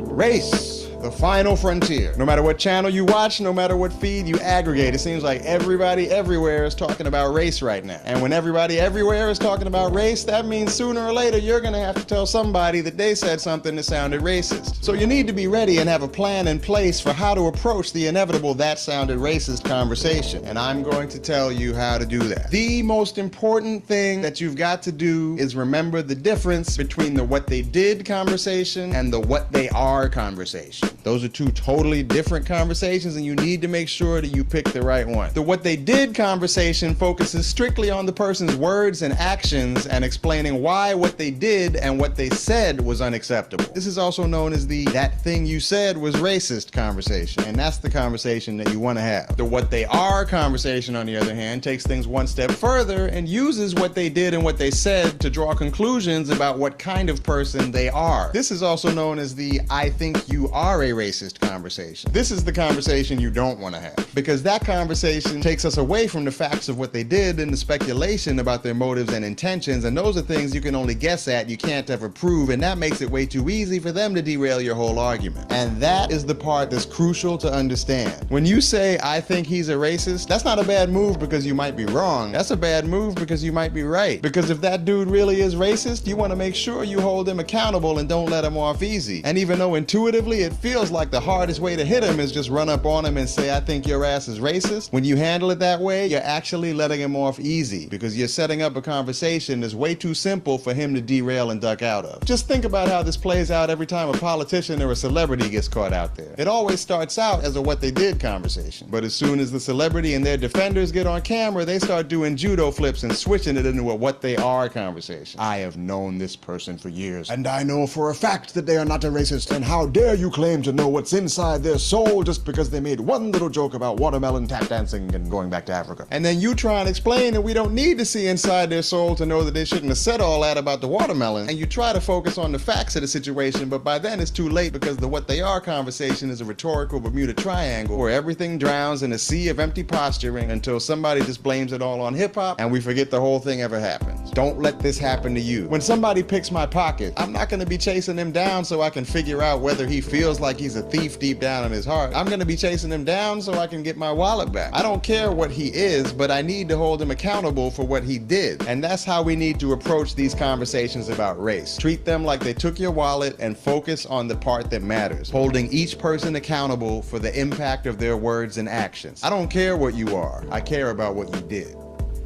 Race, the final frontier. No matter what channel you watch, no matter what feed you aggregate, it seems like everybody everywhere is talking about race right now. And when everybody everywhere is talking about race, that means sooner or later you're gonna have to tell somebody that they said something that sounded racist. So you need to be ready and have a plan in place for how to approach the inevitable that sounded racist conversation. And I'm going to tell you how to do that. The most important thing that you've got to do is remember the difference between the what they did conversation and the what they are conversation. Those are two totally different conversations, and you need to make sure that you pick the right one. The what they did conversation focuses strictly on the person's words and actions and explaining why what they did and what they said was unacceptable. This is also known as the that thing you said was racist conversation, and that's the conversation that you want to have. The what they are conversation, on the other hand, takes things one step further and uses what they did and what they said to draw conclusions about what kind of person they are. This is also known as the I think you are a racist conversation. This is the conversation you don't want to have, because that conversation takes us away from the facts of what they did and the speculation about their motives and intentions, and those are things you can only guess at, you can't ever prove, and that makes it way too easy for them to derail your whole argument. And that is the part that's crucial to understand. When you say, I think he's a racist, that's not a bad move because you might be wrong. That's a bad move because you might be right. Because if that dude really is racist, you want to make sure you hold him accountable and don't let him off easy. And even though intuitively it feels like the hardest way to hit him is just run up on him and say, I think your ass is racist, when you handle it that way, you're actually letting him off easy because you're setting up a conversation that's way too simple for him to derail and duck out of. Just think about how this plays out every time a politician or a celebrity gets caught out there. It always starts out as a what they did conversation, but as soon as the celebrity and their defenders get on camera, they start doing judo flips and switching it into a what they are conversation. I have known this person for years, and I know for a fact that they are not a racist, and how dare you claim claim to know what's inside their soul just because they made one little joke about watermelon tap dancing and going back to Africa. And then you try and explain that we don't need to see inside their soul to know that they shouldn't have said all that about the watermelon. And you try to focus on the facts of the situation, but by then it's too late because the what they are conversation is a rhetorical Bermuda Triangle where everything drowns in a sea of empty posturing until somebody just blames it all on hip-hop and we forget the whole thing ever happened. Don't let this happen to you. When somebody picks my pocket, I'm not going to be chasing him down so I can figure out whether he feels like he's a thief deep down in his heart. I'm going to be chasing him down so I can get my wallet back. I don't care what he is, but I need to hold him accountable for what he did. And that's how we need to approach these conversations about race. Treat them like they took your wallet and focus on the part that matters, holding each person accountable for the impact of their words and actions. I don't care what you are. I care about what you did.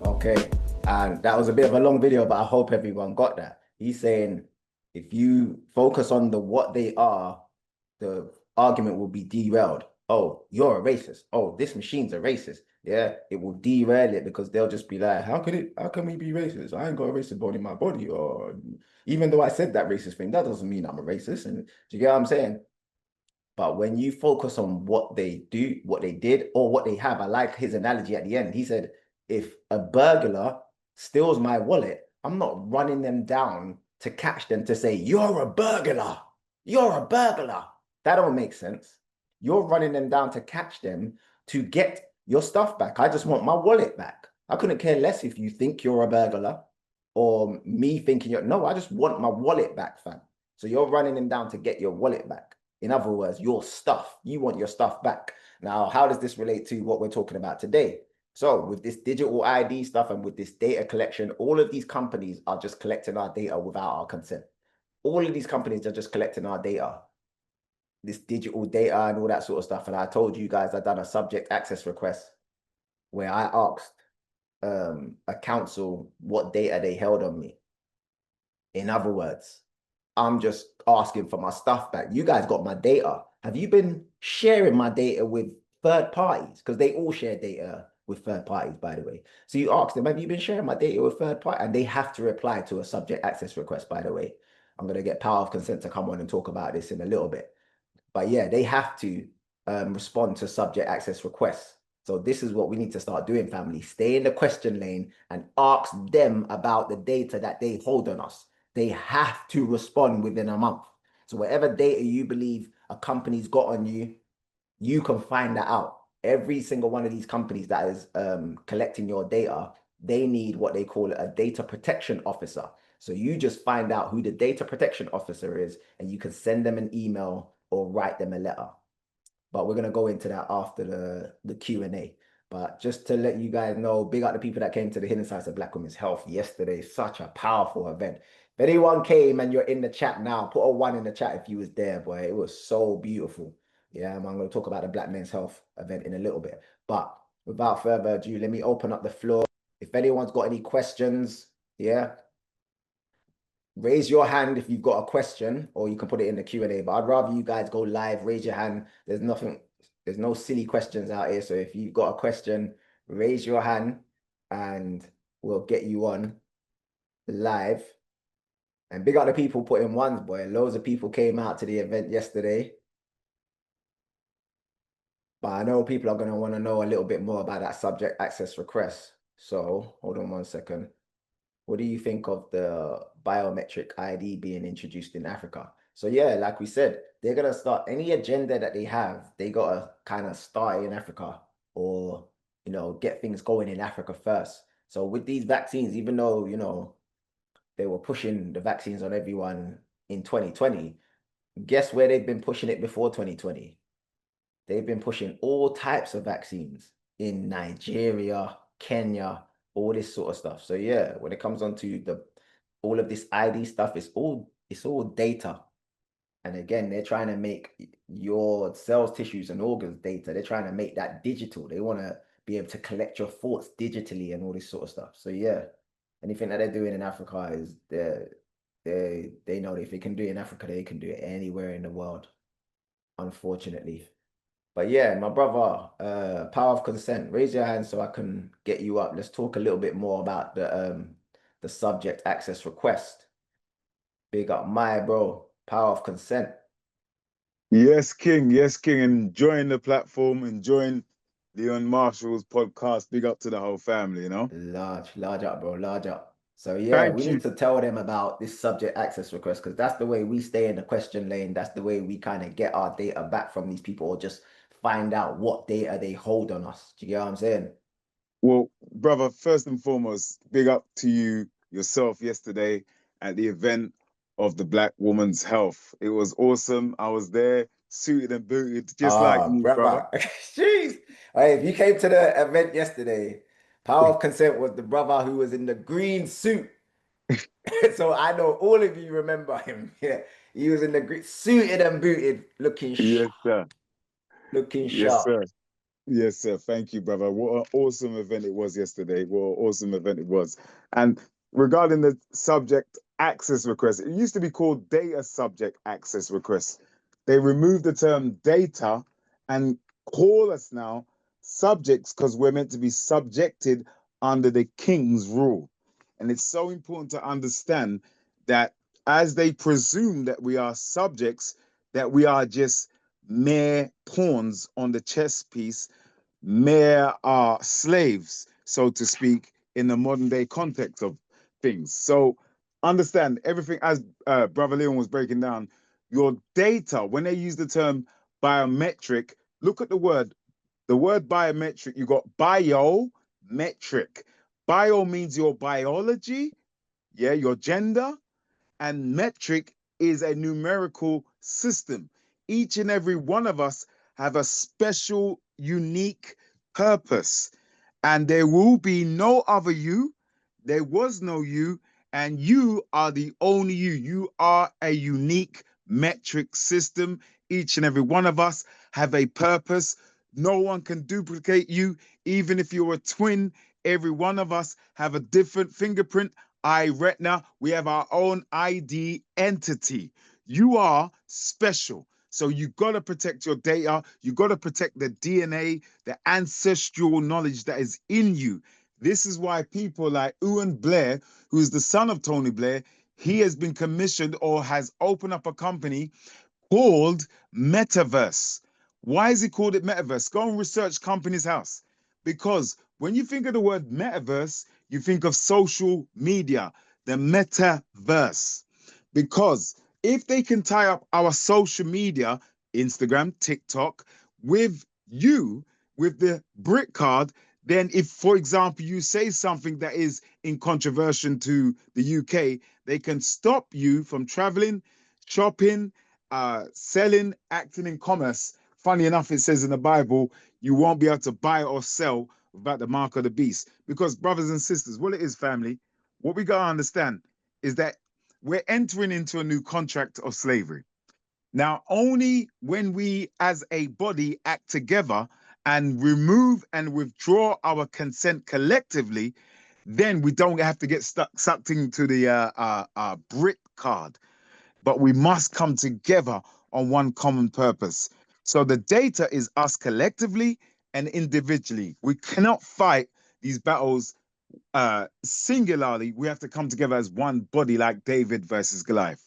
Okay, and that was a bit of a long video, but I hope everyone got that. He's saying if you focus on the what they are, the argument will be derailed. Oh, you're a racist. Oh, this machine's a racist. Yeah, it will derail it because they'll just be like, how can we be racist? I ain't got a racist bone in my body. Or even though I said that racist thing, that doesn't mean I'm a racist. And do you get what I'm saying? But when you focus on what they do, what they did, or what they have, I like his analogy at the end. He said, if a burglar steals my wallet, I'm not running them down to catch them to say, you're a burglar. You're a burglar. That don't make sense. You're running them down to catch them to get your stuff back. I just want my wallet back. I couldn't care less if you think you're a burglar or me thinking you're, no, I just want my wallet back, fam. So you're running them down to get your wallet back. In other words, your stuff, you want your stuff back. Now, how does this relate to what we're talking about today? So with this digital ID stuff and with this data collection, all of these companies are just collecting our data without our consent. All of these companies are just collecting our data, this digital data and all that sort of stuff. And I told you guys I've done a subject access request where I asked a council what data they held on me. In other words, I'm just asking for my stuff back. You guys got my data. Have you been sharing my data with third parties? Because they all share data with third parties, by the way. So you ask them, have you been sharing my data with third parties? And they have to reply to a subject access request, by the way. I'm going to get Power of Consent to come on and talk about this in a little bit. But yeah, they have to respond to subject access requests. So this is what we need to start doing, family. Stay in the question lane and ask them about the data that they hold on us. They have to respond within a month. So whatever data you believe a company's got on you, you can find that out. Every single one of these companies that is collecting your data, they need what they call a data protection officer. So you just find out who the data protection officer is, and you can send them an email or write them a letter. But we're going to go into that after the Q&A. But just to let you guys know, big up the people that came to the Hidden Sides of Black Women's Health yesterday. Such a powerful event. If anyone came and you're in the chat now, put a 1 in the chat if you was there, boy. It was so beautiful. Yeah, I'm going to talk about the Black Men's Health event in a little bit. But without further ado, let me open up the floor. If anyone's got any questions, yeah, raise your hand if you've got a question, or you can put it in the Q&A. But I'd rather you guys go live, raise your hand. There's no silly questions out here. So if you've got a question, raise your hand and we'll get you on live. And big up the people putting ones, boy. Loads of people came out to the event yesterday. But I know people are going to want to know a little bit more about that subject access request. So hold on 1 second. What do you think of the biometric ID being introduced in Africa? So yeah, like we said, they're going to start any agenda that they have. They got to kind of start in Africa, or, you know, get things going in Africa first. So with these vaccines, even though, you know, they were pushing the vaccines on everyone in 2020, guess where they've been pushing it before 2020? They've been pushing all types of vaccines in Nigeria, Kenya, all this sort of stuff. So yeah, when it comes on to all of this ID stuff, it's all data. And again, they're trying to make your cells, tissues, and organs data. They're trying to make that digital. They want to be able to collect your thoughts digitally and all this sort of stuff. So yeah, anything that they're doing in Africa is they know that if they can do it in Africa, they can do it anywhere in the world, unfortunately. But yeah, my brother, Power of Consent, raise your hand so I can get you up. Let's talk a little bit more about the subject access request. Big up my bro, Power of Consent. Yes, King. Yes, King. Enjoying the platform, enjoying Leon Marshall's podcast. Big up to the whole family, you know? Large up, bro, large up. So yeah, we Thank you. need to tell them about this subject access request because that's the way we stay in the question lane. That's the way we kind of get our data back from these people or just find out what data they hold on us. Do you get what I'm saying? Well, brother, first and foremost, big up to you yourself yesterday at the event of the Black Woman's Health. It was awesome. I was there, suited and booted, just like you, brother. Jeez. Hey, if you came to the event yesterday, Power of Consent was the brother who was in the green suit. So I know all of you remember him. Yeah, he was in the green, suited and booted, looking Yes, sir. looking Yes, sharp. sir. Yes, sir. Thank you, brother. What an awesome event it was yesterday. What an awesome event it was. And regarding the subject access request, it used to be called data subject access request. They removed the term data and call us now subjects because we're meant to be subjected under the king's rule. And it's so important to understand that as they presume that we are subjects, that we are just mere pawns on the chess piece, mere slaves, so to speak, in the modern day context of things. So understand everything as Brother Leon was breaking down. Your data, when they use the term biometric, look at the word. The word biometric, you got biometric. Bio means your biology, yeah, your gender, and metric is a numerical system. Each and every one of us have a special, unique purpose, and there will be no other you. There was no you, and you are the only you. You are a unique metric system. Each and every one of us have a purpose. No one can duplicate you, even if you're a twin. Every one of us have a different fingerprint, eye, retina. We have our own ID entity. You are special. So you got to protect your data. You got to protect the DNA, the ancestral knowledge that is in you. This is why people like Ewan Blair, who is the son of Tony Blair, he has been commissioned or has opened up a company called Metaverse. Why is he called it Metaverse? Go and research Company's House. Because when you think of the word Metaverse, you think of social media, the Metaverse. Because if they can tie up our social media, Instagram, TikTok, with you, with the brick card, then if, for example, you say something that is in controversial to the UK, they can stop you from traveling, shopping, selling, acting in commerce. Funny enough, it says in the Bible, you won't be able to buy or sell without the mark of the beast. Because brothers and sisters, what it is, family, what we got to understand is that we're entering into a new contract of slavery. Now, only when we as a body act together and remove and withdraw our consent collectively, then we don't have to get sucked into the brick card. But we must come together on one common purpose. So the data is us collectively and individually. We cannot fight these battles singularly. We have to come together as one body, like David versus Goliath.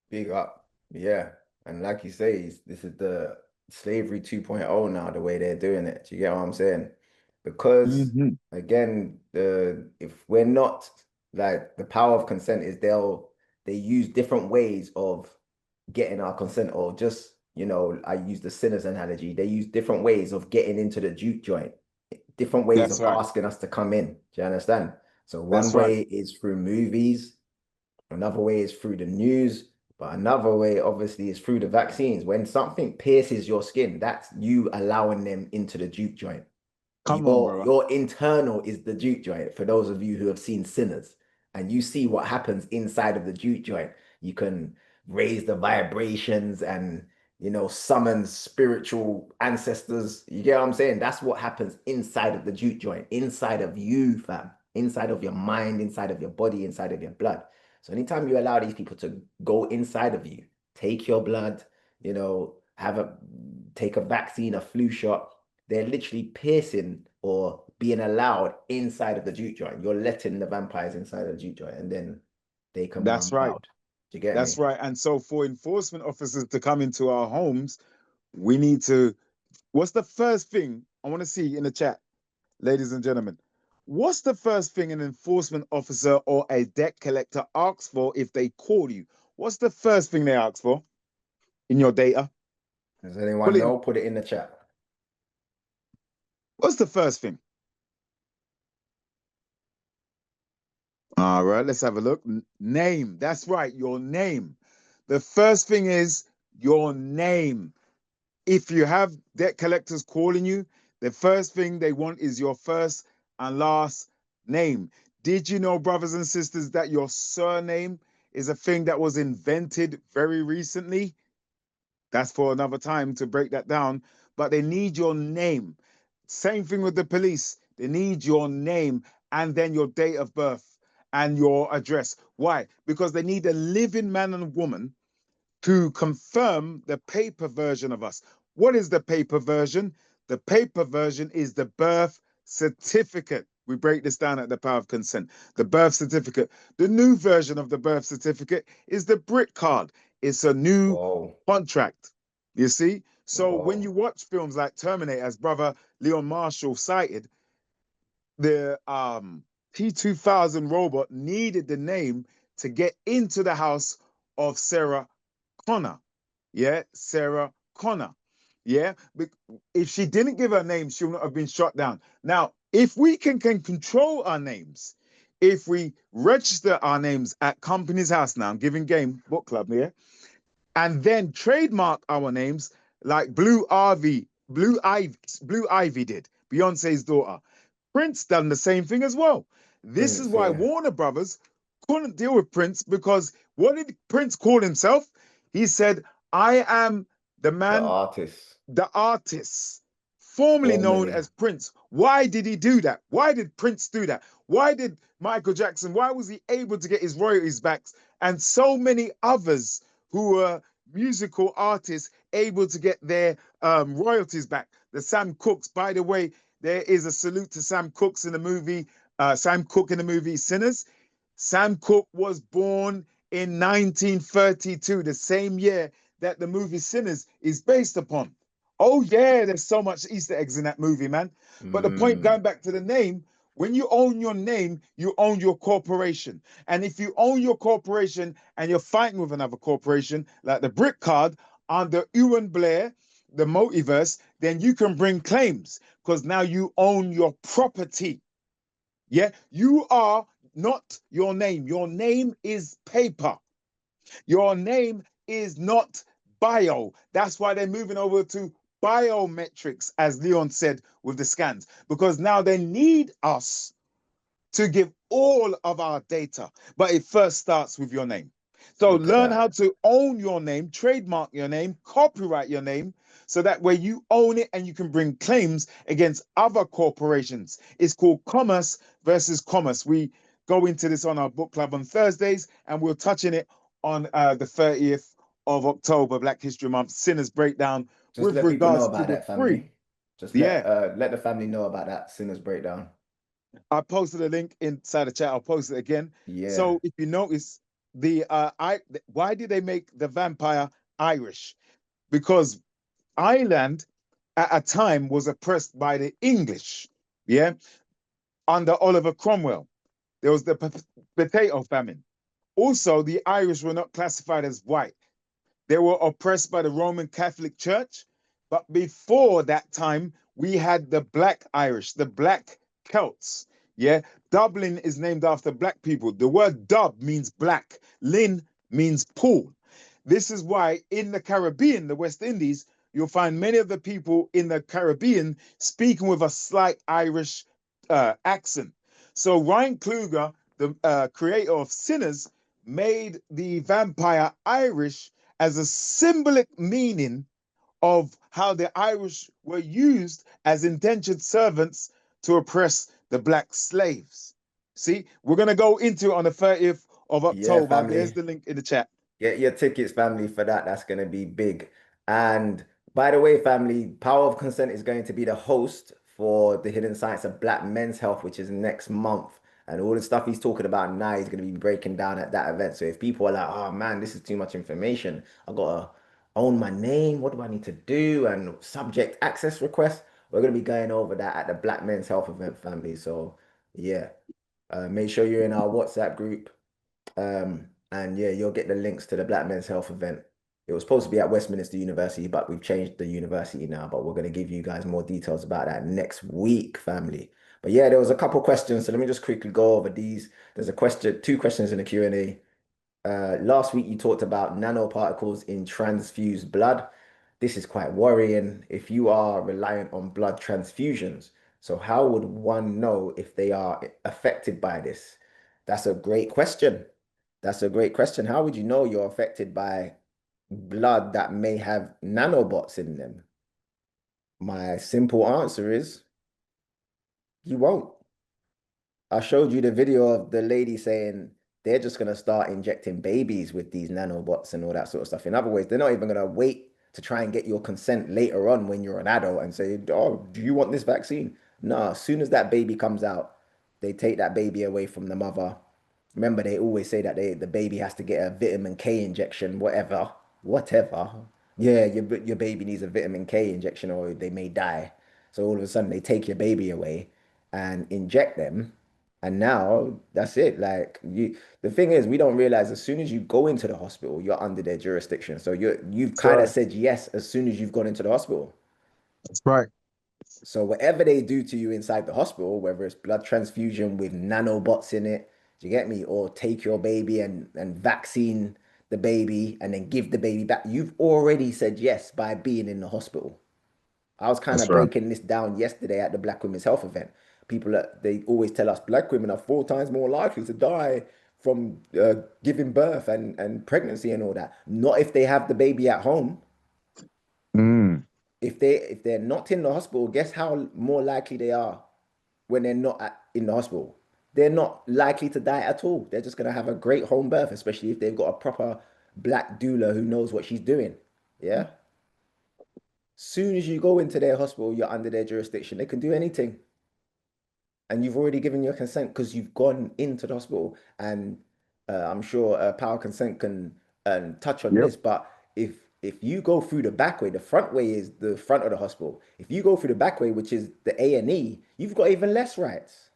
Big up. Yeah. And like you say, this is the slavery 2.0 now, the way they're doing it. Do you get what I'm saying? Because again, if we're not like the power of consent is they use different ways of getting our consent, or just, I use the sinners analogy. They use different ways of getting into the juke joint, different ways of asking us to come in. Do you understand? So one way is through movies, another way is through the news, but another way obviously is through the vaccines. When something pierces your skin, that's you allowing them into the juke joint. Your internal is the juke joint. For those of you who have seen Sinners and you see what happens inside of the juke joint, you can raise the vibrations and, summon spiritual ancestors. You get what I'm saying? That's what happens inside of the juke joint, inside of you, fam, inside of your mind, inside of your body, inside of your blood. So anytime you allow these people to go inside of you, take your blood, take a vaccine, a flu shot, they're literally piercing or being allowed inside of the juke joint. You're letting the vampires inside of the juke joint, and then they can run wild. Do you get That's me? right. And so for enforcement officers to come into our homes, we need to, what's the first thing I want to see in the chat, ladies and gentlemen? What's the first thing an enforcement officer or a debt collector asks for if they call you? What's the first thing they ask for in your data? Does anyone know? Put it in the chat. What's the first thing? All right, let's have a look. Name. That's right, your name. The first thing is your name. If you have debt collectors calling you, the first thing they want is your first and last name. Did you know, brothers and sisters, that your surname is a thing that was invented very recently? That's for another time to break that down. But they need your name. Same thing with the police. They need your name and then your date of birth and your address. Why? Because they need a living man and woman to confirm the paper version of us. What is the paper version? The paper version is the birth certificate. We break this down at the power of consent. The birth certificate. The new version of the birth certificate is the brick card. It's a new contract. You see? So when you watch films like Terminator, as brother Leon Marshall cited, the T-2000 robot needed the name to get into the house of Sarah Connor. Yeah, Sarah Connor. Yeah, if she didn't give her name, she would not have been shot down. Now, if we can control our names, if we register our names at Company's House now, I'm giving game book club here, and then trademark our names like Blue Ivy did, Beyonce's daughter. Prince done the same thing as well. This is why Warner Brothers couldn't deal with Prince, because what did Prince call himself? He said, I am the man, the artist, formerly known as Prince. Why did he do that? Why did Prince do that? Why did Michael Jackson, why was he able to get his royalties back? And so many others who were musical artists able to get their royalties back. The Sam Cooks, by the way, there is a salute to Sam Cooks in the movie, Sam Cooke in the movie Sinners. Sam Cooke was born in 1932, the same year that the movie Sinners is based upon. Oh yeah, there's so much Easter eggs in that movie, man. But the point, going back to the name, when you own your name, you own your corporation. And if you own your corporation and you're fighting with another corporation, like the Brick Card under Ewan Blair, the multiverse, then you can bring claims because now you own your property. Yeah, you are not your name. Your name is paper. Your name is not bio. That's why they're moving over to biometrics, as Leon said with the scans, because now they need us to give all of our data, but it first starts with your name. So learn how to own your name, trademark your name, copyright your name, so that way you own it and you can bring claims against other corporations. It's called commerce versus commerce. We go into this on our book club on Thursdays, and we'll touch on it on the 30th of October, Black History Month, Sinners Breakdown, Just with let people know regards about to the that, family. free. Just let the family know about that Sinners Breakdown. I posted a link inside the chat. I'll post it again. Yeah. So if you notice, why did they make the vampire Irish? Because Ireland at a time was oppressed by the English, yeah, under Oliver Cromwell. There was the potato famine. Also, the Irish were not classified as white. They were oppressed by the Roman Catholic Church. But before that time, we had the Black Irish, the Black Celts. Yeah, Dublin is named after black people. The word dub means black. Lynn means pool. This is why in the Caribbean, the West Indies, you'll find many of the people in the Caribbean speaking with a slight Irish accent. So Ryan Kluger, the creator of Sinners, made the vampire Irish as a symbolic meaning of how the Irish were used as indentured servants to oppress the black slaves. See, we're going to go into it on the 30th of October. Family. There's the link in the chat. Get your tickets, family, for that. That's going to be big. And by the way, family, Power of Consent is going to be the host for the Hidden Science of Black Men's Health, which is next month. And all the stuff he's talking about now, he's going to be breaking down at that event. So if people are like, oh man, this is too much information, I got to own my name. What do I need to do? And subject access requests. We're going to be going over that at the Black Men's Health event, family. So yeah, make sure you're in our WhatsApp group. And yeah, you'll get the links to the Black Men's Health event. It was supposed to be at Westminster University, but we've changed the university now. But we're going to give you guys more details about that next week, family. But yeah, there was a couple questions, so let me just quickly go over these. There's a question, two questions in the Q&A. Last week you talked about nanoparticles in transfused blood. This is quite worrying if you are reliant on blood transfusions. So how would one know if they are affected by this? That's a great question. That's a great question. How would you know you're affected by blood that may have nanobots in them? My simple answer is you won't. I showed you the video of the lady saying they're just going to start injecting babies with these nanobots and all that sort of stuff. In other words, they're not even going to wait to try and get your consent later on when you're an adult and say, oh, do you want this vaccine? No, as soon as that baby comes out, they take that baby away from the mother. Remember, they always say that the baby has to get a vitamin K injection, whatever. Yeah, your baby needs a vitamin K injection or they may die. So all of a sudden they take your baby away and inject them. And now that's it. Like the thing is, we don't realize as soon as you go into the hospital, you're under their jurisdiction. So you've kind of said yes as soon as you've gone into the hospital. That's right. So whatever they do to you inside the hospital, whether it's blood transfusion with nanobots in it, do you get me? Or take your baby and vaccine the baby and then give the baby back. You've already said yes by being in the hospital. I was kind of That's right. breaking this down yesterday at the Black Women's Health event. They always tell us black women are 4 times more likely to die from giving birth and pregnancy and all that. Not if they have the baby at home. Mm. If they're not in the hospital, guess how more likely they are when they're not in the hospital? They're not likely to die at all. They're just going to have a great home birth, especially if they've got a proper black doula who knows what she's doing. Yeah. Soon as you go into their hospital, you're under their jurisdiction. They can do anything. And you've already given your consent because you've gone into the hospital. And I'm sure Power Consent can touch on this. But if you go through the back way, the front way is the front of the hospital. If you go through the back way, which is the A&E, you've got even less rights.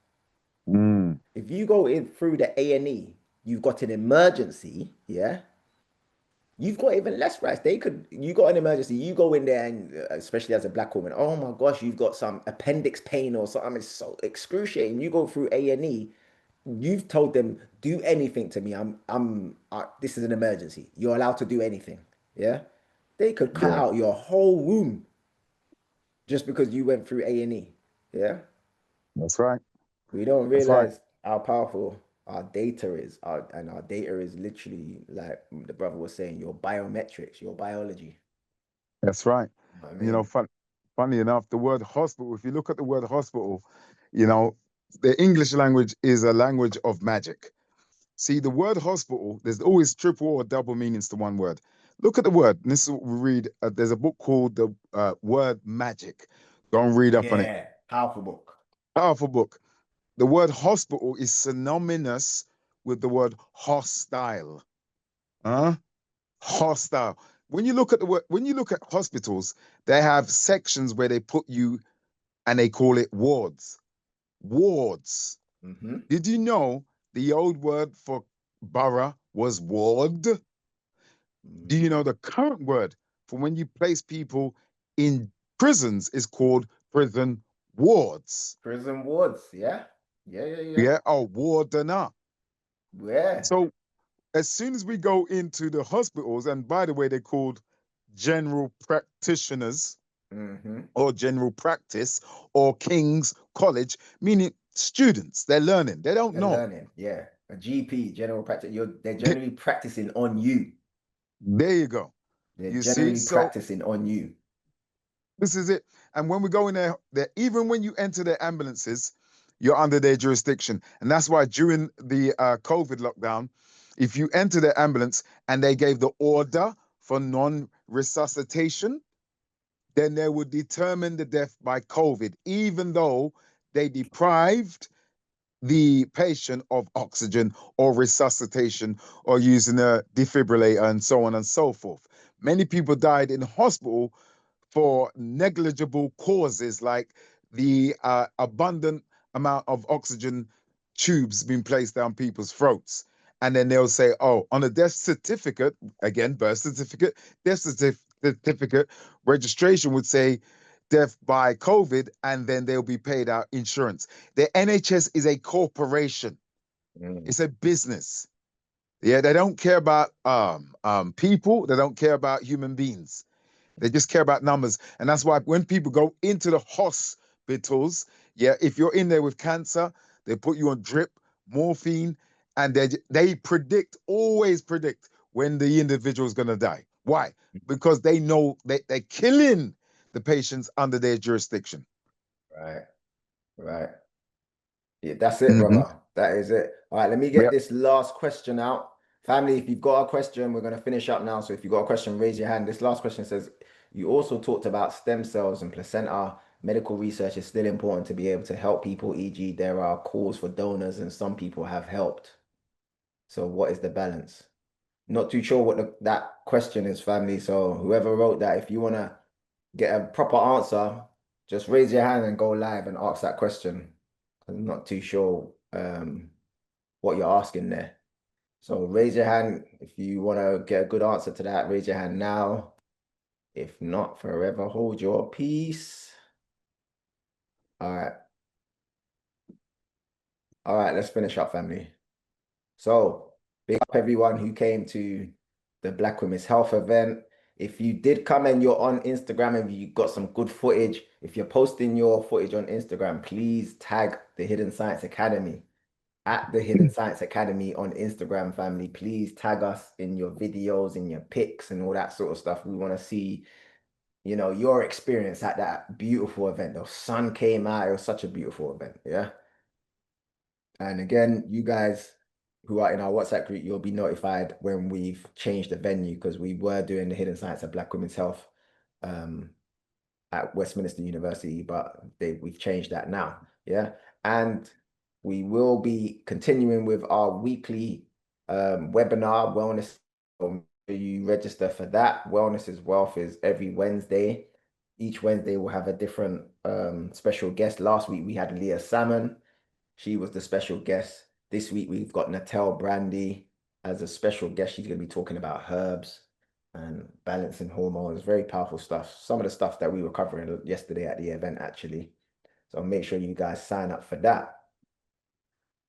Mm. If you go in through the A&E, you've got an emergency, yeah? You've got even less rights. You got an emergency, you go in there and especially as a black woman, oh my gosh, you've got some appendix pain or something. It's so excruciating. You go through A&E, you've told them, do anything to me. This is an emergency. You're allowed to do anything. Yeah. They could cut out your whole womb just because you went through A&E. Yeah. That's right. We don't realize how powerful our data is. And our data is literally, like the brother was saying, your biometrics, your biology. That's right. I mean, You know, funny enough, the word hospital, if you look at the word hospital, you know, the English language is a language of magic. See, the word hospital, there's always triple or double meanings to one word. Look at the word. And this is what we read. There's a book called The Word Magic. Go and read up on it. yeah, powerful book. Powerful book. The word hospital is synonymous with the word hostile. Hostile. When you look at the word, when you look at hospitals, they have sections where they put you and they call it wards. Wards. Mm-hmm. Did you know the old word for borough was ward? Do you know the current word for when you place people in prisons is called prison wards? Prison wards, yeah. Yeah, oh, wardener. Yeah. So as soon as we go into the hospitals, and by the way, they're called general practitioners or general practice or King's College, meaning students, they're learning. They don't know. Learning, yeah. A GP, general practice, they're generally practicing on you. There you go. They're generally practicing on you. This is it. And when we go in there, even when you enter their ambulances, you're under their jurisdiction. And that's why during the COVID lockdown, if you enter the ambulance and they gave the order for non-resuscitation, then they would determine the death by COVID, even though they deprived the patient of oxygen or resuscitation or using a defibrillator and so on and so forth. Many people died in hospital for negligible causes like the abundant amount of oxygen tubes being placed down people's throats. And then they'll say, oh, on a death certificate, again, birth certificate, death certificate, registration would say death by COVID, and then they'll be paid out insurance. The NHS is a corporation. It's a business. Yeah, they don't care about people. They don't care about human beings. They just care about numbers. And that's why when people go into the hospitals, yeah, if you're in there with cancer, they put you on drip, morphine, and they always predict when the individual is going to die. Why? Because they know they're killing the patients under their jurisdiction. Right. Yeah, that's it, brother. That is it. All right, let me get this last question out. Family, if you've got a question, we're going to finish up now. So if you've got a question, raise your hand. This last question says, you also talked about stem cells and placenta. Medical research is still important to be able to help people, e.g. there are calls for donors and some people have helped. So what is the balance? Not too sure what that question is, family. So whoever wrote that, if you want to get a proper answer, just raise your hand and go live and ask that question. I'm not too sure what you're asking there. So raise your hand if you want to get a good answer to that. Raise your hand now. If not, forever hold your peace. All right. All right, let's finish up, family. So big up everyone who came to the Black Women's Health event. If you did come and you're on Instagram and you got some good footage, if you're posting your footage on Instagram, please tag the Hidden Science Academy at the Hidden Science Academy on Instagram, family. Please tag us in your videos, in your pics and all that sort of stuff. We want to see, you know, your experience at that beautiful event. The sun came out. It was such a beautiful event. Yeah. And again, you guys who are in our WhatsApp group, you'll be notified when we've changed the venue, because we were doing the Hidden Science of Black Women's Health at Westminster University, but we've changed that now. Yeah. And we will be continuing with our weekly webinar, Wellness. You register for that. Wellness is Wealth is every Wednesday. Each Wednesday we'll have a different special guest. Last week we had Leah Salmon. She was the special guest. This week we've got Natel Brandy as a special guest. She's going to be talking about herbs and balancing hormones. Very powerful stuff. Some of the stuff that we were covering yesterday at the event, actually. So make sure you guys sign up for that.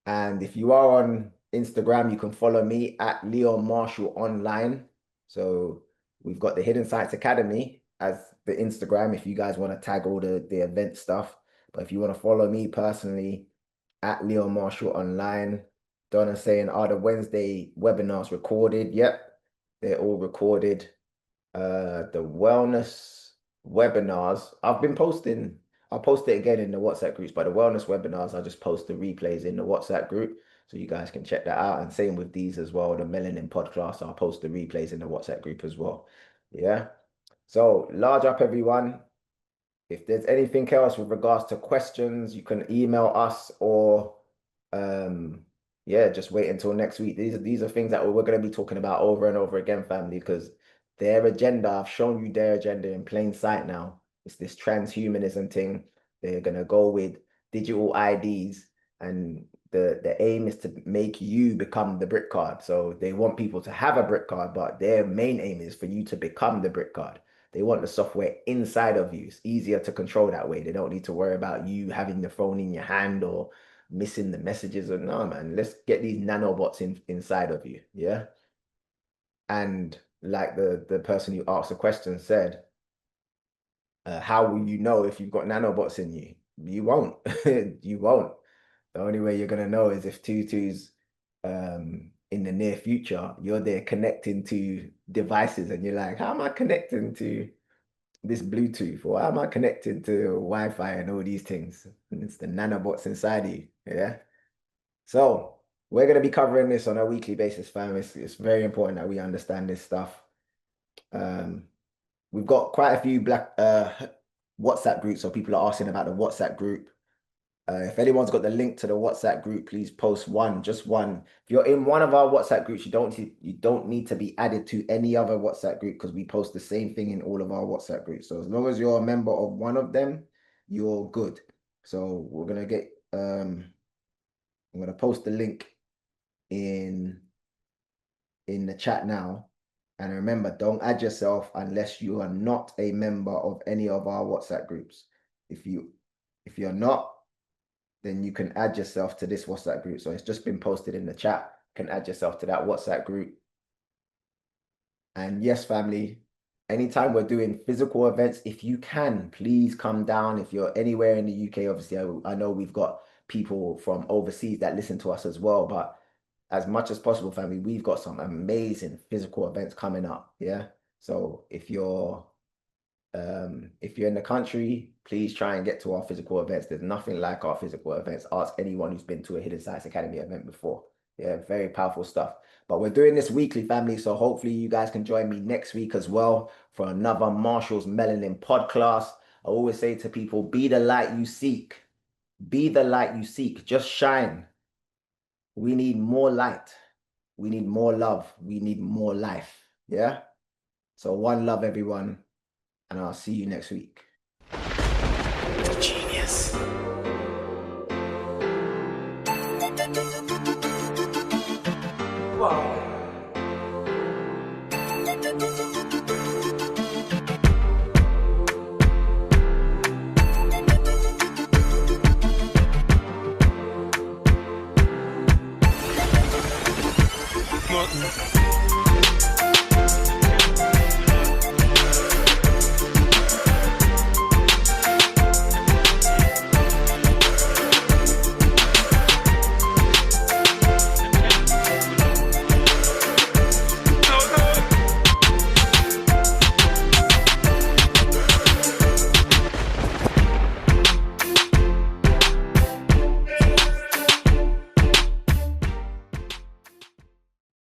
And if you are on Instagram, you can follow me at Leon Marshall Online. So we've got the Hidden Science Academy as the Instagram if you guys want to tag all the event stuff. But if you want to follow me personally, at Leon Marshall Online. Donna saying, are the Wednesday webinars recorded? Yep, they're all recorded. The wellness webinars, I've been posting, I'll post it again in the WhatsApp groups, but the wellness webinars, I just post the replays in the WhatsApp group, so you guys can check that out. And same with these as well, the Melanin Podcast, I'll post the replays in the WhatsApp group as well. Yeah, so large up everyone. If there's anything else with regards to questions, you can email us or, yeah, just wait until next week. These are things that we're going to be talking about over and over again, family, because their agenda, I've shown you their agenda in plain sight now. It's this transhumanism thing. They're going to go with digital IDs, and the aim is to make you become the brick card. So they want people to have a brick card, but their main aim is for you to become the brick card. They want the software inside of you. It's easier to control that way. They don't need to worry about you having the phone in your hand or missing the messages. Or no, man, let's get these nanobots inside of you. Yeah. And like the person who asked the question said, how will you know if you've got nanobots in you? You won't. You won't. The only way you're going to know is if Tutu's in the near future, you're there connecting to devices and you're like, how am I connecting to this Bluetooth, or how am I connected to Wi-Fi and all these things? And it's the nanobots inside you. Yeah. So we're going to be covering this on a weekly basis, fam. It's very important that we understand this stuff. We've got quite a few WhatsApp groups, so people are asking about the WhatsApp group. If anyone's got the link to the WhatsApp group, please post one, just one. If you're in one of our WhatsApp groups, you don't need to be added to any other WhatsApp group because we post the same thing in all of our WhatsApp groups. So as long as you're a member of one of them, you're good. So we're gonna get I'm gonna post the link in the chat now. And remember, don't add yourself unless you are not a member of any of our WhatsApp groups. If you're not, then you can add yourself to this WhatsApp group. So it's just been posted in the chat. You can add yourself to that WhatsApp group. And yes, family, anytime we're doing physical events, if you can, please come down. If you're anywhere in the UK, obviously, I know we've got people from overseas that listen to us as well, but as much as possible, family, we've got some amazing physical events coming up. Yeah. So if you're in the country, please try and get to our physical events. There's nothing like our physical events. Ask anyone who's been to a Hidden Science Academy event before. Yeah, very powerful stuff. But we're doing this weekly, family. So hopefully you guys can join me next week as well for another Marshall's Melanin Podcast. I always say to people, be the light you seek. Be the light you seek. Just shine. We need more light. We need more love. We need more life. Yeah? So one love, everyone. And I'll see you next week. Genius. Wow. Nothing.